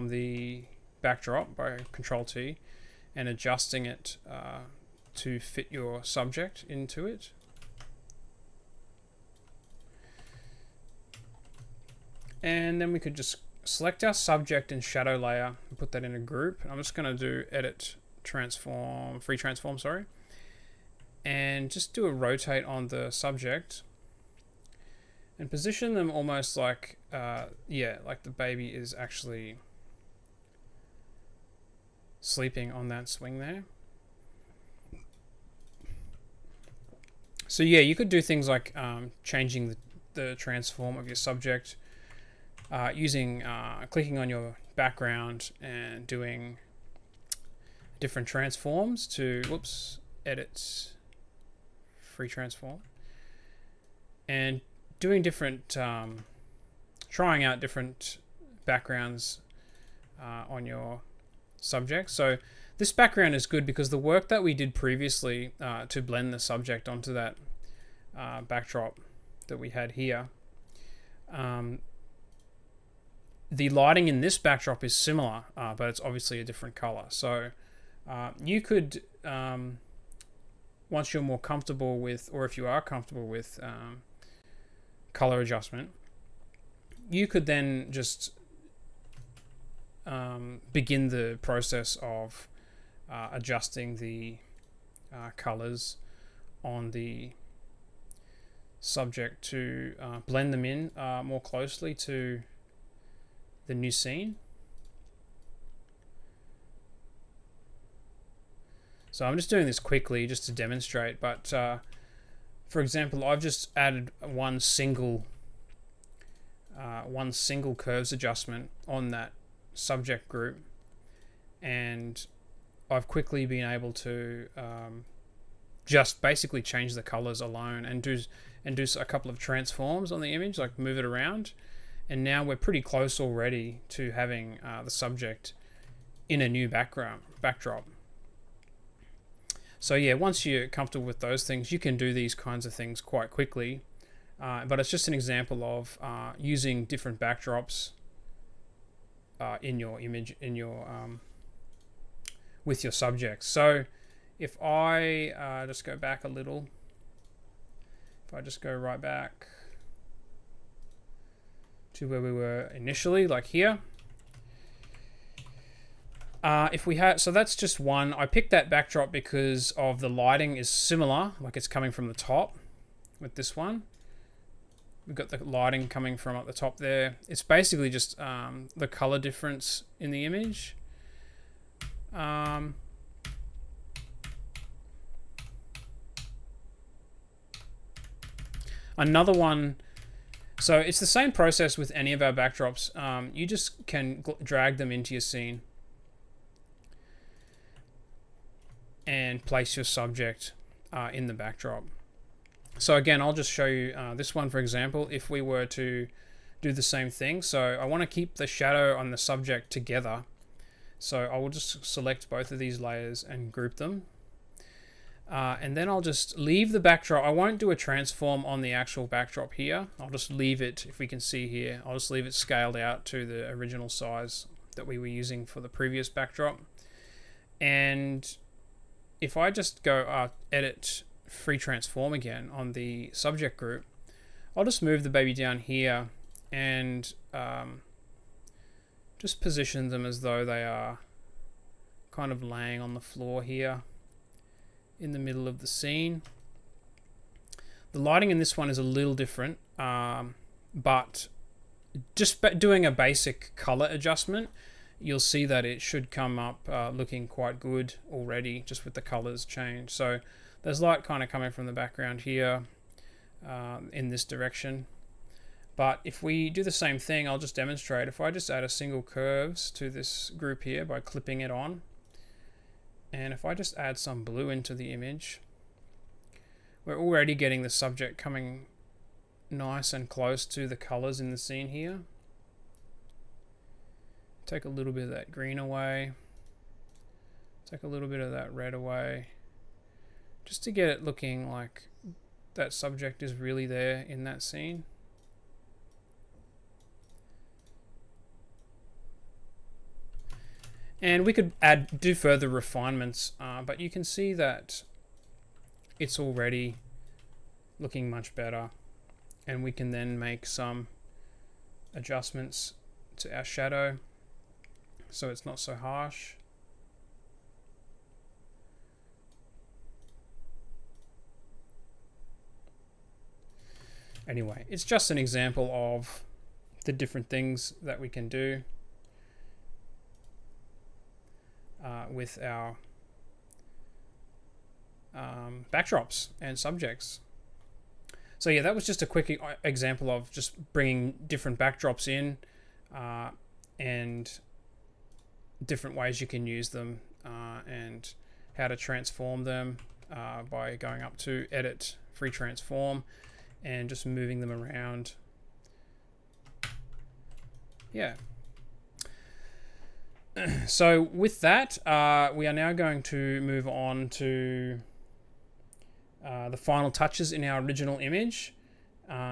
the backdrop by Control T and adjusting it to fit your subject into it. And then we could just select our subject and shadow layer and put that in a group. I'm just going to do edit transform, free transform, sorry, and just do a rotate on the subject and position them almost like like the baby is actually sleeping on that swing there. So yeah, you could do things like changing the transform of your subject using clicking on your background and doing different transforms to edit free transform and doing different trying out different backgrounds on your subject. So this background is good because the work that we did previously to blend the subject onto that backdrop that we had here, the lighting in this backdrop is similar, but it's obviously a different color. So you could, once you're more comfortable with, or if you are comfortable with color adjustment, you could then just begin the process of adjusting the colors on the subject to blend them in more closely to the new scene. So I'm just doing this quickly just to demonstrate, but for example, I've just added one single curves adjustment on that subject group, and I've quickly been able to just basically change the colors alone and do a couple of transforms on the image, like move it around, and now we're pretty close already to having the subject in a new backdrop. So yeah, once you're comfortable with those things, you can do these kinds of things quite quickly. But it's just an example of using different backdrops in your image, with your subject. So if I just go back a little, if I just go right back to where we were initially, like here. If we had, so that's just one. I picked that backdrop because of the lighting is similar, like it's coming from the top with this one. We've got the lighting coming from up the top there. It's basically just the color difference in the image. Another one, so it's the same process with any of our backdrops. You just can drag them into your scene and place your subject in the backdrop. So again, I'll just show you this one, for example, if we were to do the same thing. So I want to keep the shadow on the subject together. So I will just select both of these layers and group them. And then I'll just leave the backdrop. I won't do a transform on the actual backdrop here. I'll just leave it, if we can see here, I'll just leave it scaled out to the original size that we were using for the previous backdrop. And if I just go edit free transform again on the subject group, I'll just move the baby down here and just position them as though they are kind of laying on the floor here in the middle of the scene. The lighting in this one is a little different, but just doing a basic color adjustment, you'll see that it should come up looking quite good already, just with the colors changed. So there's light kind of coming from the background here in this direction. But if we do the same thing, I'll just demonstrate. If I just add a single curves to this group here by clipping it on, and if I just add some blue into the image, we're already getting the subject coming nice and close to the colors in the scene here. Take a little bit of that green away. Take a little bit of that red away. Just to get it looking like that subject is really there in that scene. And we could do further refinements, but you can see that it's already looking much better. And we can then make some adjustments to our shadow so it's not so harsh. Anyway, it's just an example of the different things that we can do with our backdrops and subjects. So yeah, that was just a quick example of just bringing different backdrops in and different ways you can use them and how to transform them by going up to edit free transform and just moving them around. Yeah. So with that, we are now going to move on to the final touches in our original image.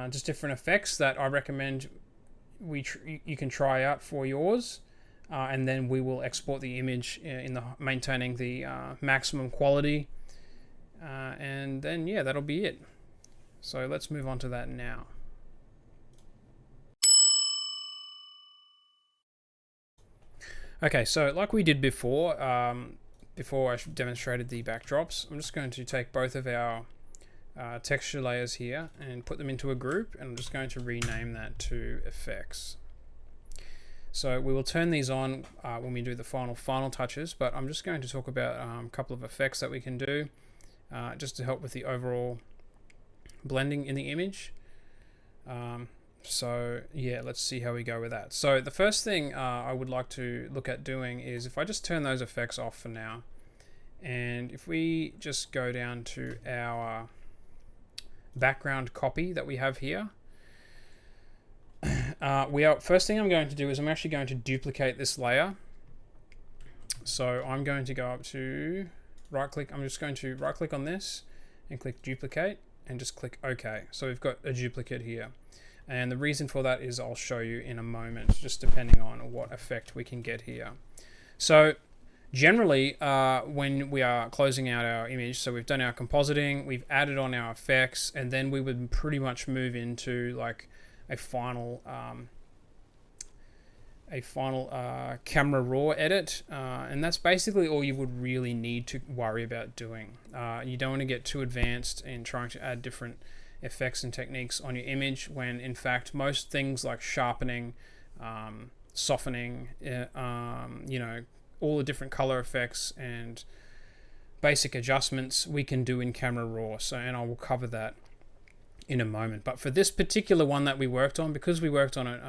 Just different effects that I recommend you can try out for yours. And then we will export the image in maintaining the maximum quality. And then, yeah, that'll be it. So let's move on to that now. Okay, so like we did before, before I demonstrated the backdrops, I'm just going to take both of our texture layers here and put them into a group, and I'm just going to rename that to effects. So we will turn these on when we do the final touches, but I'm just going to talk about a couple of effects that we can do just to help with the overall blending in the image. So yeah, let's see how we go with that. So the first thing I would like to look at doing is if I just turn those effects off for now, and if we just go down to our background copy that we have here, first thing I'm going to do is I'm actually going to duplicate this layer. So I'm going to go up to right click. I'm just going to right click on this and click duplicate and just click OK. So we've got a duplicate here. And the reason for that is I'll show you in a moment, just depending on what effect we can get here. So generally, when we are closing out our image, so we've done our compositing, we've added on our effects, and then we would pretty much move into like a final a final camera raw edit, and that's basically all you would really need to worry about doing. You don't want to get too advanced in trying to add different effects and techniques on your image, when in fact most things like sharpening, softening, all the different color effects and basic adjustments we can do in camera raw. So, and I will cover that in a moment. But for this particular one that we worked on, because we worked on it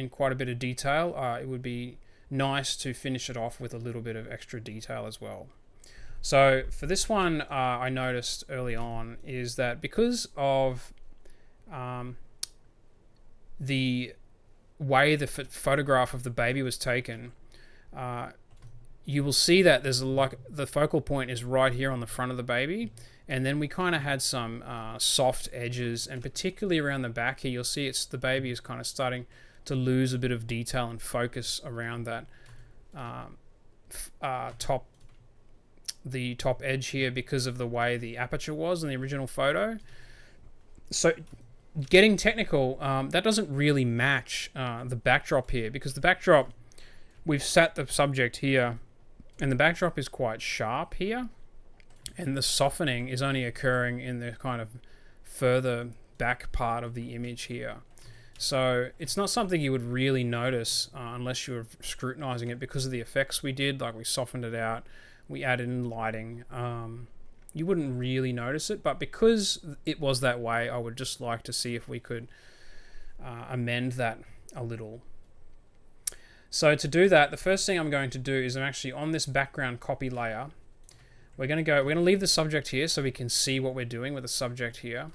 quite a bit of detail, it would be nice to finish it off with a little bit of extra detail as well. So for this one, I noticed early on is that because of the way the photograph of the baby was taken, you will see that there's the focal point is right here on the front of the baby, and then we kind of had some soft edges, and particularly around the back here, you'll see the baby is kind of starting to lose a bit of detail and focus around that top edge here because of the way the aperture was in the original photo. So getting technical, that doesn't really match the backdrop here, because the backdrop, we've sat the subject here and the backdrop is quite sharp here, and the softening is only occurring in the kind of further back part of the image here. So it's not something you would really notice unless you were scrutinizing it because of the effects we did, like we softened it out, we added in lighting. You wouldn't really notice it, but because it was that way, I would just like to see if we could amend that a little. So to do that, the first thing I'm going to do is I'm actually on this background copy layer. We're going to leave the subject here so we can see what we're doing with the subject here.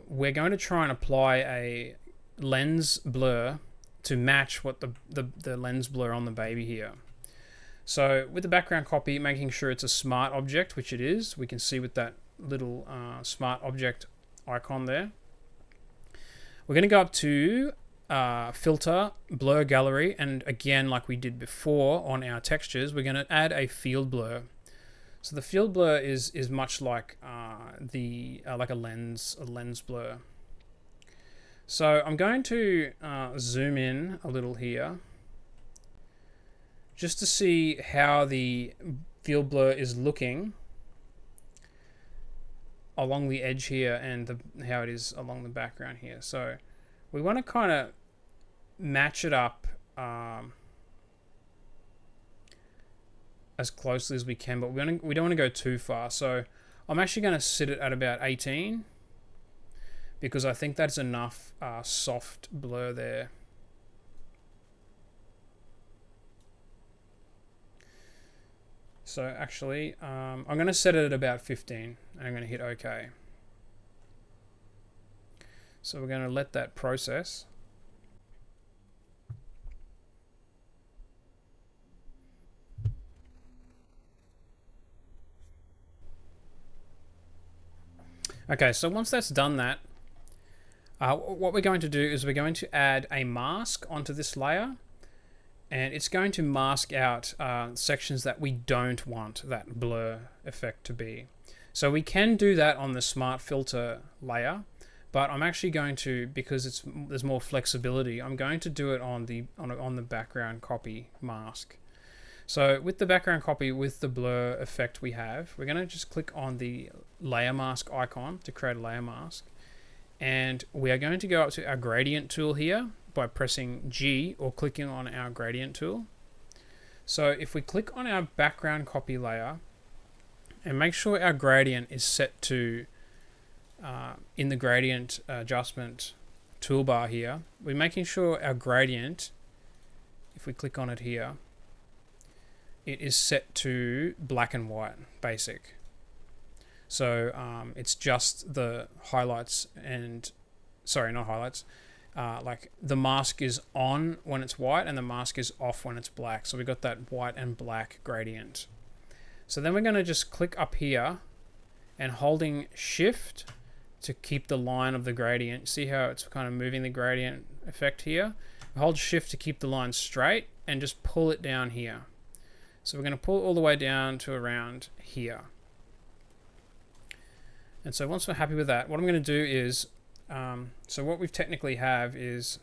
We're going to try and apply a lens blur to match what the lens blur on the baby here. So with the background copy, making sure it's a smart object, which it is, we can see with that little smart object icon there. We're going to go up to filter, blur gallery, and again, like we did before on our textures, we're going to add a field blur. So the field blur is much like like a lens blur. So I'm going to zoom in a little here, just to see how the field blur is looking along the edge here and how it is along the background here. So we want to kind of match it up as closely as we can, but we don't want to go too far. So I'm actually going to sit it at about 18 because I think that's enough soft blur there. So actually, I'm going to set it at about 15 and I'm going to hit OK. So we're going to let that process. Okay, so once that's done that, what we're going to do is we're going to add a mask onto this layer, and it's going to mask out sections that we don't want that blur effect to be. So we can do that on the smart filter layer, but I'm actually going to, because there's more flexibility, I'm going to do it on the background copy mask. So with the background copy, with the blur effect we're going to just click on the layer mask icon to create a layer mask. And we are going to go up to our gradient tool here by pressing G or clicking on our gradient tool. So if we click on our background copy layer and make sure our gradient is set to, in the gradient adjustment toolbar here, we're making sure our gradient, if we click on it here, it is set to black and white, basic. So it's just the highlights and, sorry, not highlights, like the mask is on when it's white and the mask is off when it's black. So we got that white and black gradient. So then we're going to just click up here and holding shift to keep the line of the gradient. See how it's kind of moving the gradient effect here? Hold shift to keep the line straight and just pull it down here. So we're going to pull it all the way down to around here. And so once we're happy with that, what I'm going to do is, so what we technically have is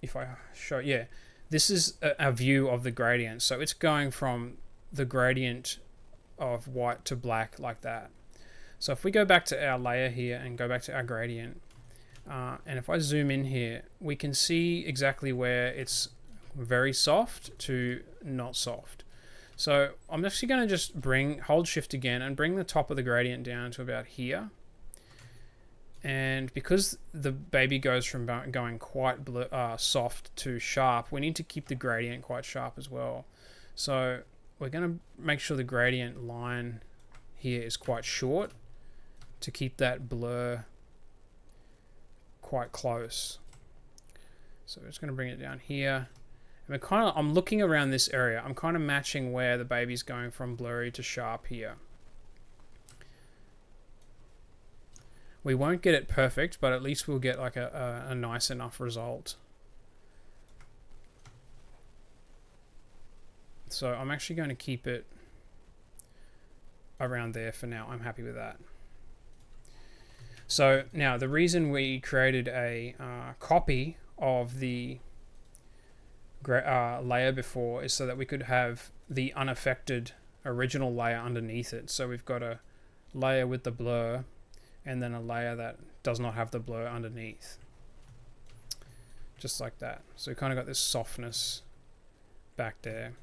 if I show, yeah, this is a view of the gradient. So it's going from the gradient of white to black like that. So if we go back to our layer here and go back to our gradient, and if I zoom in here, we can see exactly where it's very soft to not soft. So I'm actually going to just hold shift again and bring the top of the gradient down to about here. And because the baby goes from going quite soft to sharp, we need to keep the gradient quite sharp as well. So we're going to make sure the gradient line here is quite short to keep that blur quite close. So we're just going to bring it down here. And I'm looking around this area. I'm kind of matching where the baby's going from blurry to sharp here. We won't get it perfect, but at least we'll get like a nice enough result. So I'm actually going to keep it around there for now. I'm happy with that. So now the reason we created a copy of the layer before is so that we could have the unaffected original layer underneath it. So we've got a layer with the blur and then a layer that does not have the blur underneath. Just like that. So we kind of got this softness back there.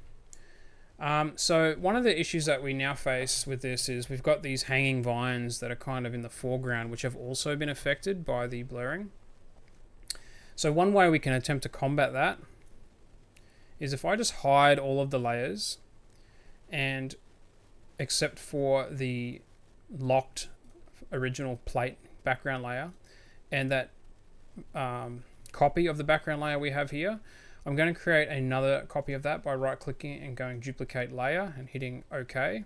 So one of the issues that we now face with this is we've got these hanging vines that are kind of in the foreground, which have also been affected by the blurring. So one way we can attempt to combat that is if I just hide all of the layers, and except for the locked original plate background layer and that copy of the background layer we have here, I'm going to create another copy of that by right clicking and going duplicate layer and hitting OK.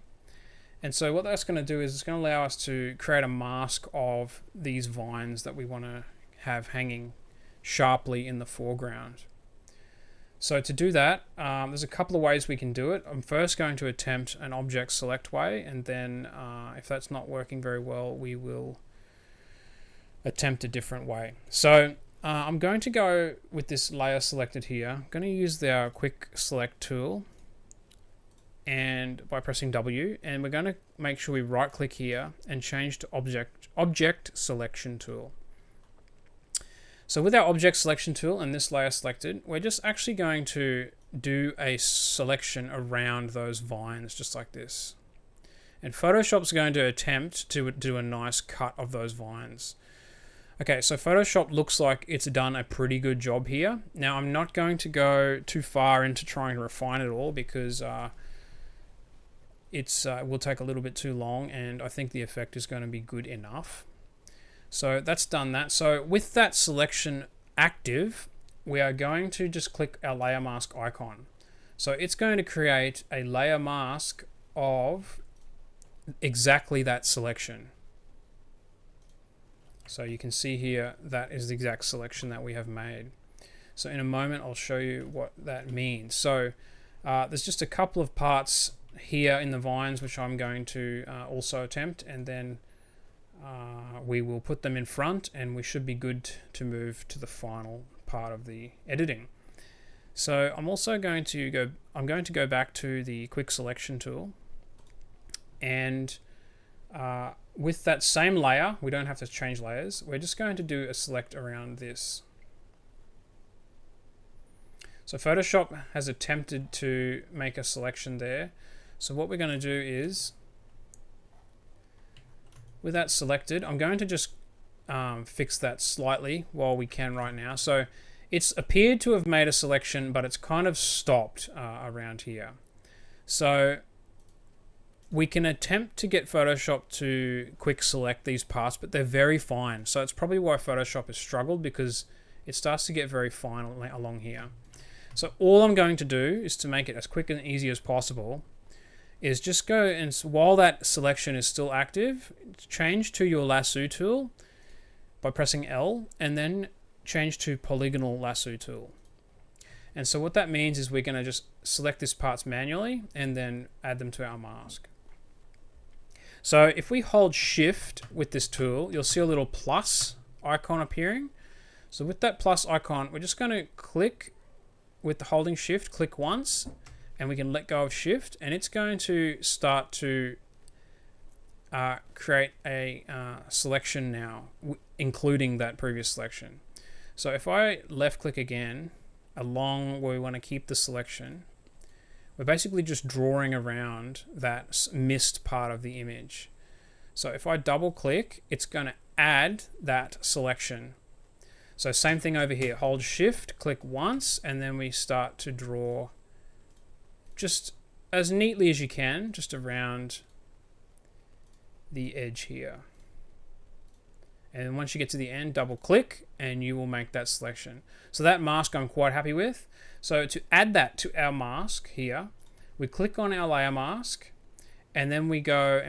And so what that's going to do is it's going to allow us to create a mask of these vines that we want to have hanging sharply in the foreground. So to do that, there's a couple of ways we can do it. I'm first going to attempt an object select way, and then if that's not working very well, we will attempt a different way. So I'm going to go with this layer selected here. I'm going to use the quick select tool and by pressing W, and we're going to make sure we right click here and change to object selection tool. So with our object selection tool and this layer selected, we're just actually going to do a selection around those vines just like this. And Photoshop's going to attempt to do a nice cut of those vines. Okay, so Photoshop looks like it's done a pretty good job here. Now I'm not going to go too far into trying to refine it all because it will take a little bit too long, and I think the effect is going to be good enough. So that's done that. So with that selection active, we are going to just click our layer mask icon. So it's going to create a layer mask of exactly that selection. So you can see here that is the exact selection that we have made. So in a moment I'll show you what that means. So there's just a couple of parts here in the vines which I'm going to also attempt, and then we will put them in front and we should be good to move to the final part of the editing. So I'm also going to go back to the quick selection tool, and with that same layer, we don't have to change layers, we're just going to do a select around this. So Photoshop has attempted to make a selection there. So what we're going to do is, with that selected, I'm going to just fix that slightly while we can right now. So it's appeared to have made a selection, but it's kind of stopped around here. So we can attempt to get Photoshop to quick select these parts, but they're very fine. So it's probably why Photoshop has struggled, because it starts to get very fine along here. So all I'm going to do is, to make it as quick and easy as possible, is just go and, while that selection is still active, change to your lasso tool by pressing L, and then change to polygonal lasso tool. And so what that means is we're going to just select these parts manually and then add them to our mask. So if we hold shift with this tool, you'll see a little plus icon appearing. So with that plus icon, we're just going to click with the holding shift, click once, and we can let go of shift, and it's going to start to create a selection now, including that previous selection. So if I left click again, along where we want to keep the selection, we're basically just drawing around that missed part of the image. So if I double click, it's going to add that selection. So same thing over here, hold shift, click once, and then we start to draw just as neatly as you can, just around the edge here. And then once you get to the end, double click and you will make that selection. So that mask I'm quite happy with. So to add that to our mask here, we click on our layer mask, and then we go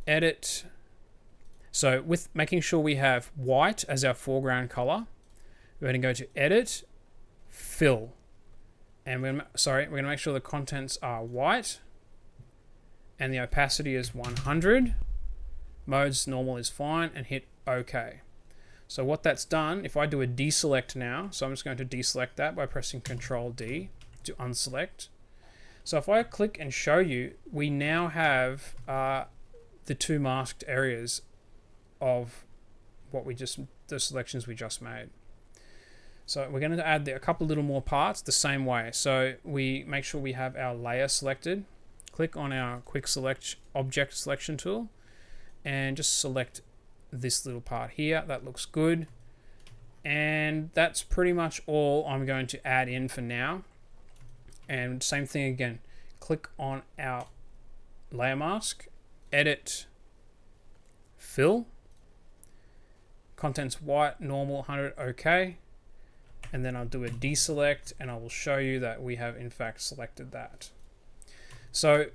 edit. So with making sure we have white as our foreground color, we're going to go to edit, fill, and we're going to make sure the contents are white and the opacity is 100. Modes normal is fine, and hit OK. So what that's done, if I do a deselect now, so I'm just going to deselect that by pressing Control D to unselect. So if I click and show you, we now have the two masked areas of the selections we just made. So we're going to add a couple little more parts the same way. So we make sure we have our layer selected, click on our quick select object selection tool, and just select this little part here. That looks good. And that's pretty much all I'm going to add in for now. And same thing again, click on our layer mask, edit, fill, contents white, normal, 100, OK. And then I'll do a deselect, and I will show you that we have in fact selected that. So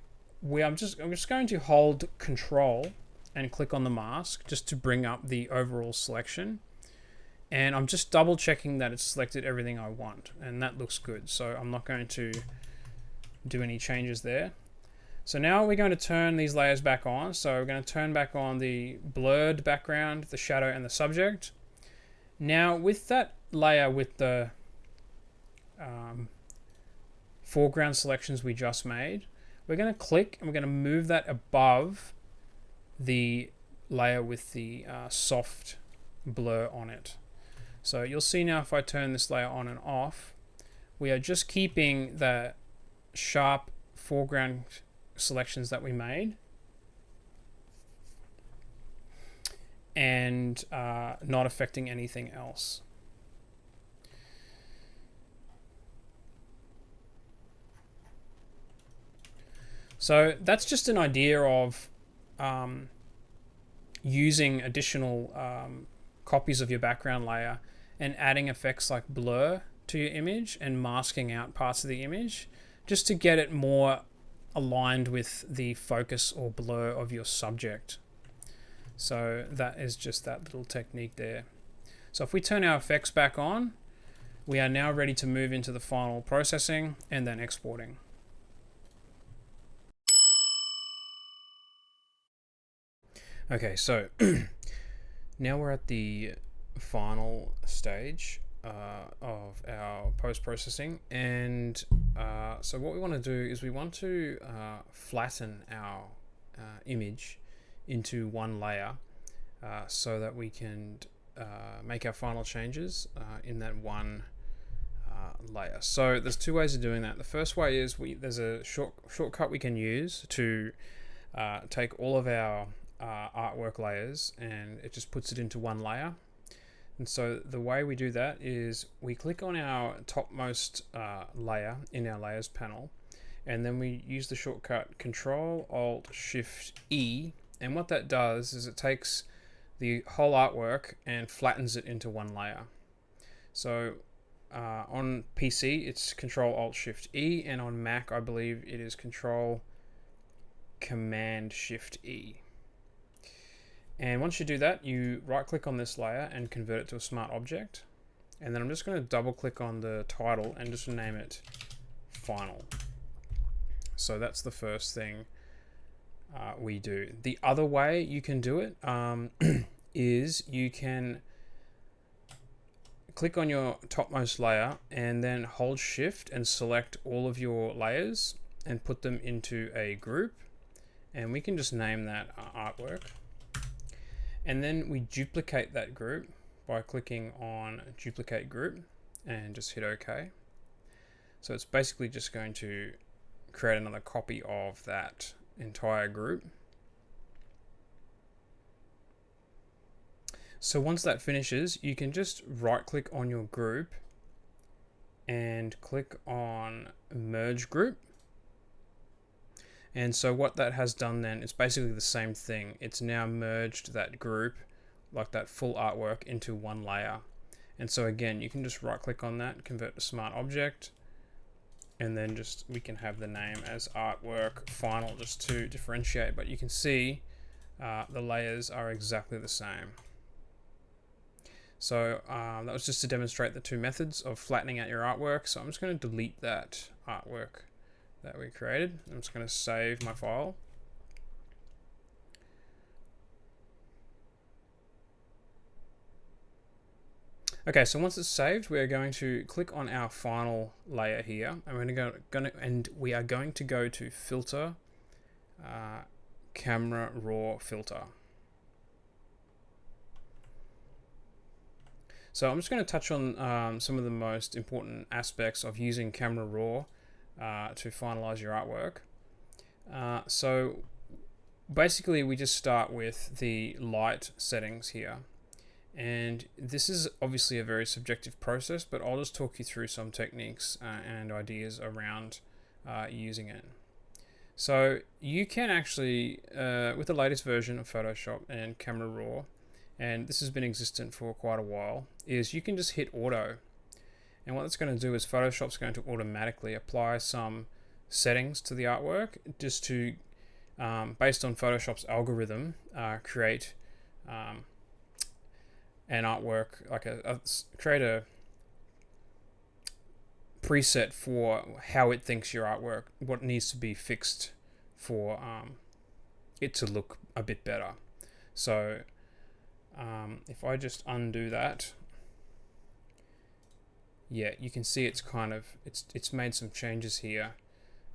I'm just going to hold Control and click on the mask just to bring up the overall selection. And I'm just double checking that it's selected everything I want, and that looks good. So I'm not going to do any changes there. So now we're going to turn these layers back on. So we're going to turn back on the blurred background, the shadow, and the subject. Now with that layer with the foreground selections we just made, we're going to click and we're going to move that above the layer with the soft blur on it. So you'll see now if I turn this layer on and off, we are just keeping the sharp foreground selections that we made and not affecting anything else. So that's just an idea of using additional copies of your background layer and adding effects like blur to your image and masking out parts of the image just to get it more aligned with the focus or blur of your subject. So that is just that little technique there. So if we turn our effects back on, we are now ready to move into the final processing and then exporting. Okay, so now we're at the final stage of our post-processing, and so what we want to do is we want to flatten our image into one layer so that we can make our final changes in that one layer. So there's two ways of doing that. The first way is there's a shortcut we can use to take all of our artwork layers, and it just puts it into one layer. And so the way we do that is we click on our topmost layer in our layers panel, and then we use the shortcut Control Alt Shift E, and what that does is it takes the whole artwork and flattens it into one layer. So on PC it's Control Alt Shift E, and on Mac I believe it is Control Command Shift E. And once you do that, you right click on this layer and convert it to a smart object. And then I'm just going to double click on the title and just name it Final. So that's the first thing we do. The other way you can do it is you can click on your topmost layer and then hold shift and select all of your layers and put them into a group, and we can just name that artwork. And then we duplicate that group by clicking on duplicate group and just hit OK. So it's basically just going to create another copy of that entire group. So once that finishes, you can just right click on your group and click on merge group. And so what that has done then, it's basically the same thing. It's now merged that group, like that full artwork, into one layer. And so again, you can just right click on that, convert to smart object, and then just we can have the name as artwork final just to differentiate. But you can see the layers are exactly the same. So that was just to demonstrate the two methods of flattening out your artwork. So I'm just going to delete that artwork that we created. I'm just going to save my file. Okay, so once it's saved, we are going to click on our final layer here, and we are going to go to Filter, Camera Raw Filter. So I'm just going to touch on some of the most important aspects of using Camera Raw to finalize your artwork. So basically we just start with the light settings here. And this is obviously a very subjective process, but I'll just talk you through some techniques and ideas around using it. So you can actually, with the latest version of Photoshop and Camera Raw, and this has been existent for quite a while, is you can just hit auto. And what it's going to do is Photoshop's going to automatically apply some settings to the artwork just to, based on Photoshop's algorithm, create an artwork, like create a preset for how it thinks your artwork, what needs to be fixed for it to look a bit better. So if I just undo that, yeah, you can see it's kind of it's made some changes here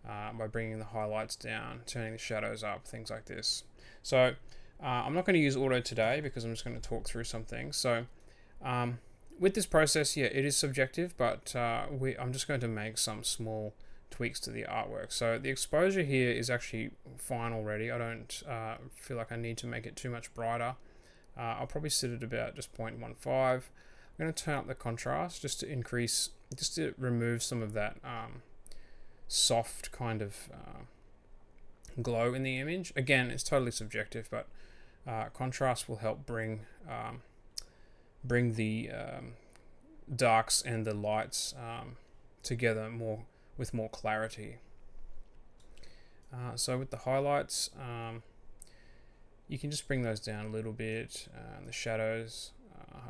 by bringing the highlights down, turning the shadows up, things like this. So I'm not going to use auto today because I'm just going to talk through some things. So with this process, yeah, it is subjective, but I'm just going to make some small tweaks to the artwork. So the exposure here is actually fine already. I don't feel like I need to make it too much brighter. I'll probably sit at about just 0.15. I'm going to turn up the contrast just to remove some of that soft kind of glow in the image. Again, it's totally subjective, but contrast will help bring the darks and the lights together with more clarity. So with the highlights, you can just bring those down a little bit. The shadows,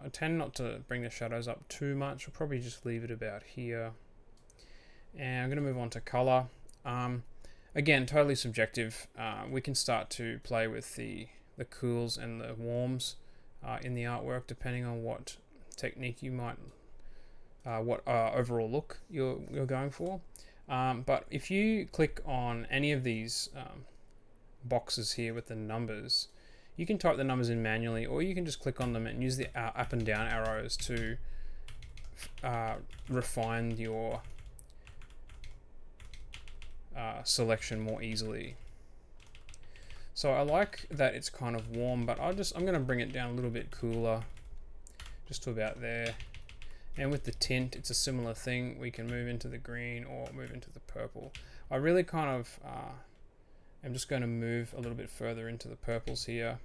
I tend not to bring the shadows up too much. I'll probably just leave it about here. And I'm going to move on to color. Again, totally subjective. We can start to play with the cools and the warms in the artwork, depending on what technique you might, what overall look you're going for. But if you click on any of these boxes here with the numbers, you can type the numbers in manually, or you can just click on them and use the up and down arrows to refine your selection more easily. So I like that it's kind of warm, but I'm going to bring it down a little bit cooler, just to about there. And with the tint, it's a similar thing. We can move into the green or move into the purple. I really kind of I'm just going to move a little bit further into the purples here,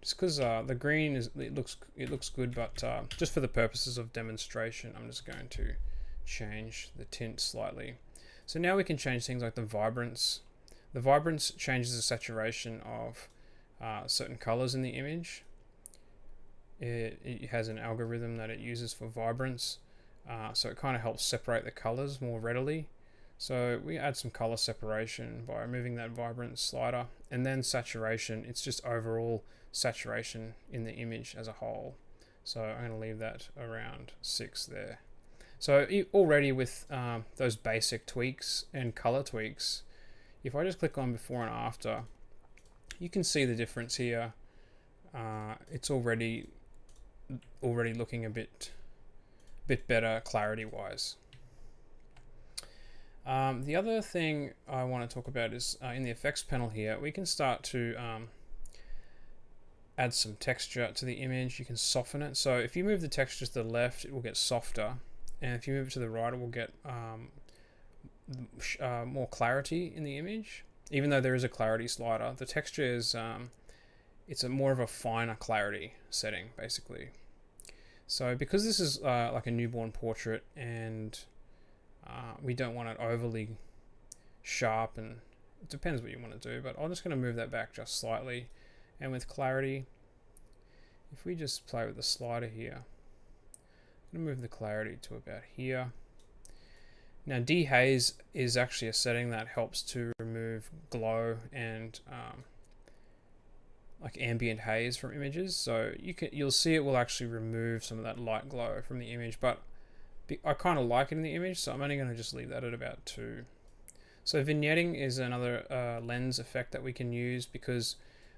just because the green it looks good, but just for the purposes of demonstration, I'm just going to change the tint slightly. So now we can change things like the vibrance. The vibrance changes the saturation of certain colors in the image. It has an algorithm that it uses for vibrance, so it kind of helps separate the colors more readily. So we add some color separation by removing that vibrance slider, and then saturation, it's just overall saturation in the image as a whole. So I'm going to leave that around 6 there. So already with those basic tweaks and color tweaks, if I just click on before and after, you can see the difference here. It's already looking a bit better clarity wise. The other thing I want to talk about is in the effects panel here, we can start to add some texture to the image. You can soften it. So if you move the texture to the left, it will get softer, and if you move it to the right, it will get more clarity in the image. Even though there is a clarity slider, the texture is it's a more of a finer clarity setting basically. So because this is like a newborn portrait, and we don't want it overly sharp, and it depends what you want to do, but I'm just going to move that back just slightly. And with clarity, if we just play with the slider here, I'm going to move the clarity to about here. Now dehaze is actually a setting that helps to remove glow and like ambient haze from images. So you'll see it will actually remove some of that light glow from the image, but I kind of like it in the image, so I'm only going to just leave that at about 2. So vignetting is another lens effect that we can use because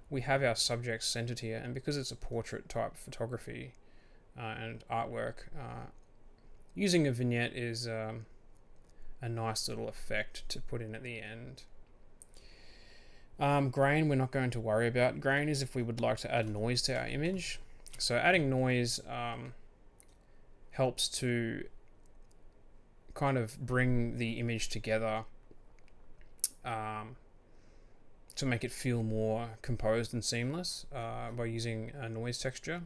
we have our subject centered here, and because it's a portrait type photography and artwork, using a vignette is a nice little effect to put in at the end. Grain we're not going to worry about. Grain is if we would like to add noise to our image. So adding noise helps to kind of bring the image together to make it feel more composed and seamless by using a noise texture.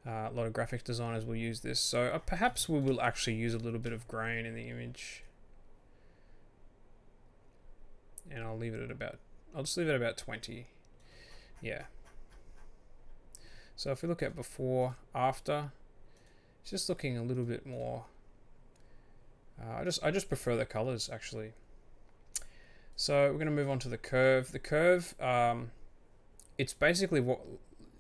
A lot of graphic designers will use this, so perhaps we will actually use a little bit of grain in the image, and I'll just leave it about 20. Yeah. So if we look at before, after, it's just looking a little bit more. I just prefer the colors actually. So we're going to move on to the curve. The curve, it's basically what,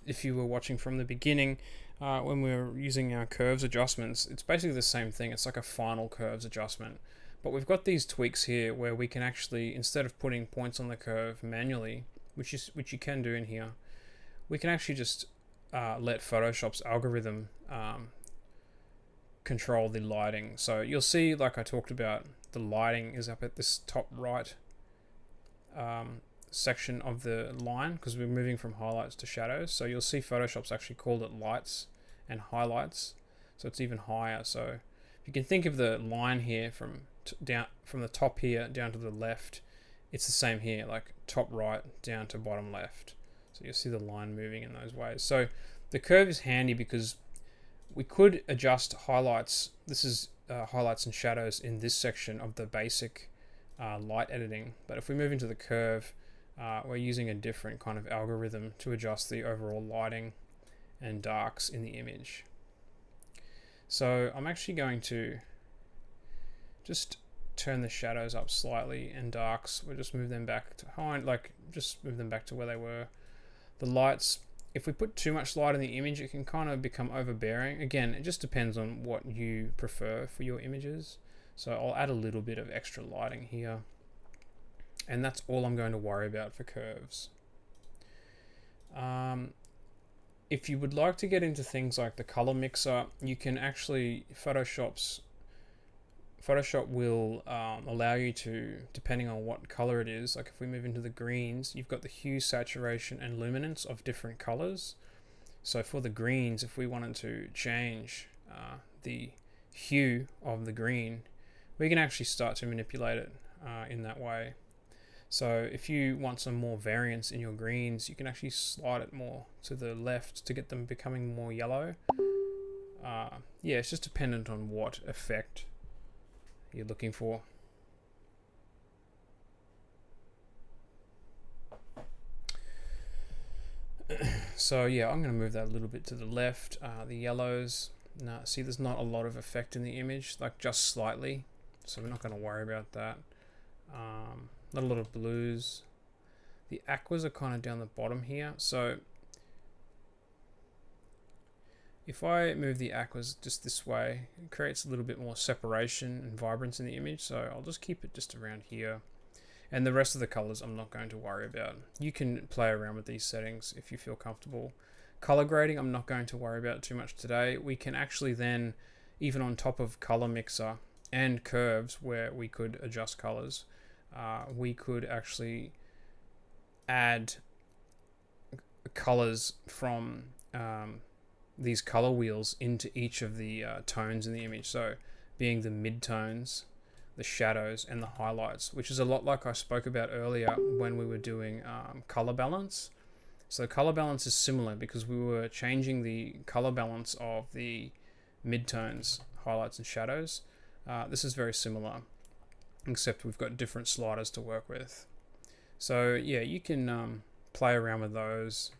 if you were watching from the beginning, when we were using our curves adjustments, it's basically the same thing. It's like a final curves adjustment. But we've got these tweaks here where we can actually, instead of putting points on the curve manually, which you can do in here, we can actually just let Photoshop's algorithm control the lighting. So you'll see, like I talked about, the lighting is up at this top right section of the line because we're moving from highlights to shadows. So you'll see Photoshop's actually called it lights and highlights, so it's even higher. So you can think of the line here from the top here down to the left. It's the same here, like top right down to bottom left. So you'll see the line moving in those ways. So the curve is handy because we could adjust highlights. This is highlights and shadows in this section of the basic light editing. But if we move into the curve, we're using a different kind of algorithm to adjust the overall lighting and darks in the image. So I'm actually going to just turn the shadows up slightly, and darks, we'll just move them back to high, just move them back to where they were. The lights, if we put too much light in the image, it can kind of become overbearing. Again, it just depends on what you prefer for your images. So I'll add a little bit of extra lighting here. And that's all I'm going to worry about for curves. If you would like to get into things like the color mixer, you can actually, Photoshop will allow you to, depending on what color it is, like if we move into the greens, you've got the hue, saturation, and luminance of different colors. So for the greens, if we wanted to change the hue of the green, we can actually start to manipulate it in that way. So if you want some more variance in your greens, you can actually slide it more to the left to get them becoming more yellow. Yeah, it's just dependent on what effect you're looking for. So yeah, I'm going to move that a little bit to the left. The yellows, now see there's not a lot of effect in the image, like just slightly. so we're not going to worry about that. Not a lot of blues. The aquas are kind of down the bottom here, so if I move the aquas just this way, it creates a little bit more separation and vibrance in the image, so I'll just keep it just around here. And the rest of the colors I'm not going to worry about. You can play around with these settings if you feel comfortable. Color grading I'm not going to worry about too much today. We can actually then, even on top of color mixer and curves where we could adjust colors, we could actually add colors from these color wheels into each of the tones in the image. So being the midtones, the shadows, and the highlights, which is a lot like I spoke about earlier when we were doing color balance. So color balance is similar because we were changing the color balance of the midtones, highlights, and shadows. This is very similar, except we've got different sliders to work with. So yeah, you can play around with those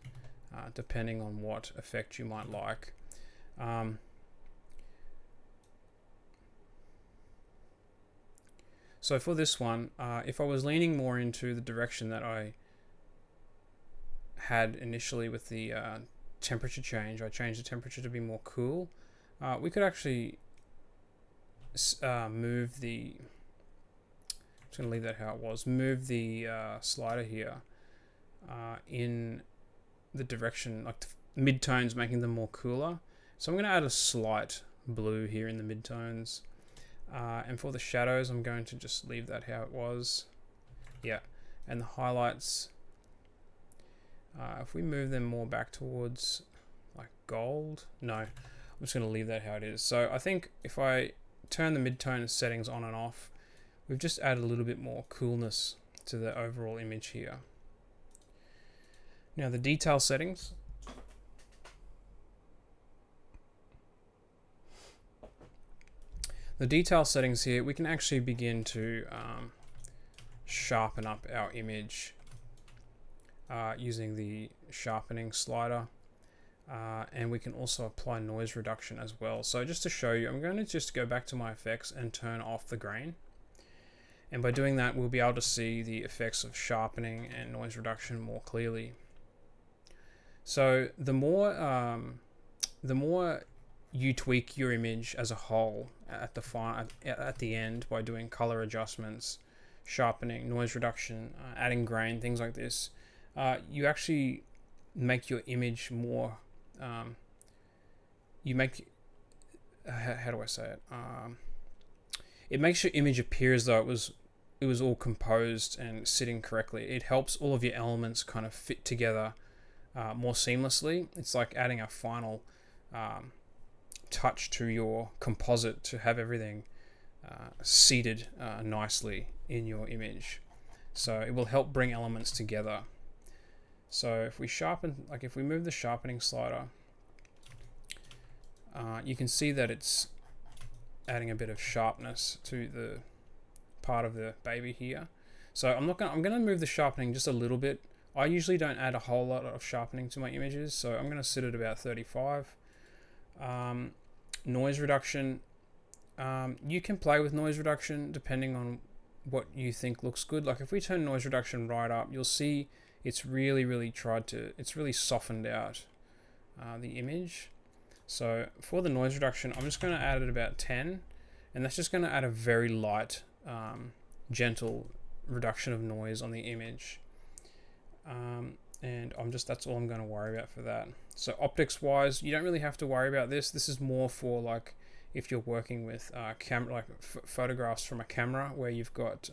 depending on what effect you might like. So for this one, if I was leaning more into the direction that I had initially with the temperature change, I changed the temperature to be more cool. We could actually move the, I'm just going to leave that how it was, move the slider here in the direction, like the midtones, making them more cooler. So I'm going to add a slight blue here in the midtones. And for the shadows, I'm going to just leave that how it was. Yeah, and the highlights, if we move them more back towards like gold, no, I'm just going to leave that how it is. So I think if I turn the midtone settings on and off, we've just added a little bit more coolness to the overall image here. Now the detail settings. The detail settings here, we can actually begin to sharpen up our image using the sharpening slider. And we can also apply noise reduction as well. So just to show you, I'm going to just go back to my effects and turn off the grain. And by doing that, we'll be able to see the effects of sharpening and noise reduction more clearly. So the more you tweak your image as a whole at the end by doing color adjustments, sharpening, noise reduction, adding grain, things like this, you actually make your image more. You make how do I say it? It makes your image appear as though it was all composed and sitting correctly. It helps all of your elements kind of fit together more seamlessly. It's like adding a final touch to your composite to have everything seated nicely in your image. So it will help bring elements together. So if we sharpen, like if we move the sharpening slider, you can see that it's adding a bit of sharpness to the part of the baby here. So I'm gonna move the sharpening just a little bit. I usually don't add a whole lot of sharpening to my images, so I'm gonna sit at about 35. Noise reduction, you can play with noise reduction depending on what you think looks good. Like if we turn noise reduction right up, you'll see it's really softened out the image. So for the noise reduction, I'm just going to add it about 10, and that's just going to add a very light, gentle reduction of noise on the image. And that's all I'm going to worry about for that. So optics wise, you don't really have to worry about this. This is more for like if you're working with photographs from a camera where you've got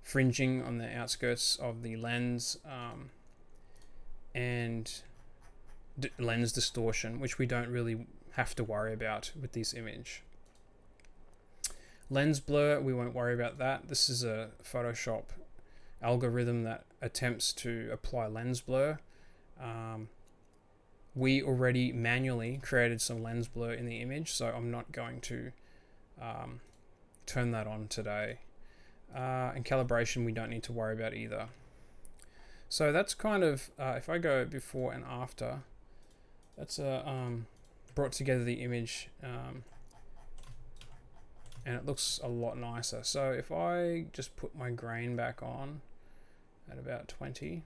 fringing on the outskirts of the lens and lens distortion, which we don't really have to worry about with this image. Lens blur, we won't worry about that. This is a Photoshop algorithm that attempts to apply lens blur. We already manually created some lens blur in the image, so I'm not going to turn that on today. And calibration, we don't need to worry about either. So that's kind of, if I go before and after, that's brought together the image and it looks a lot nicer. So if I just put my grain back on at about 20,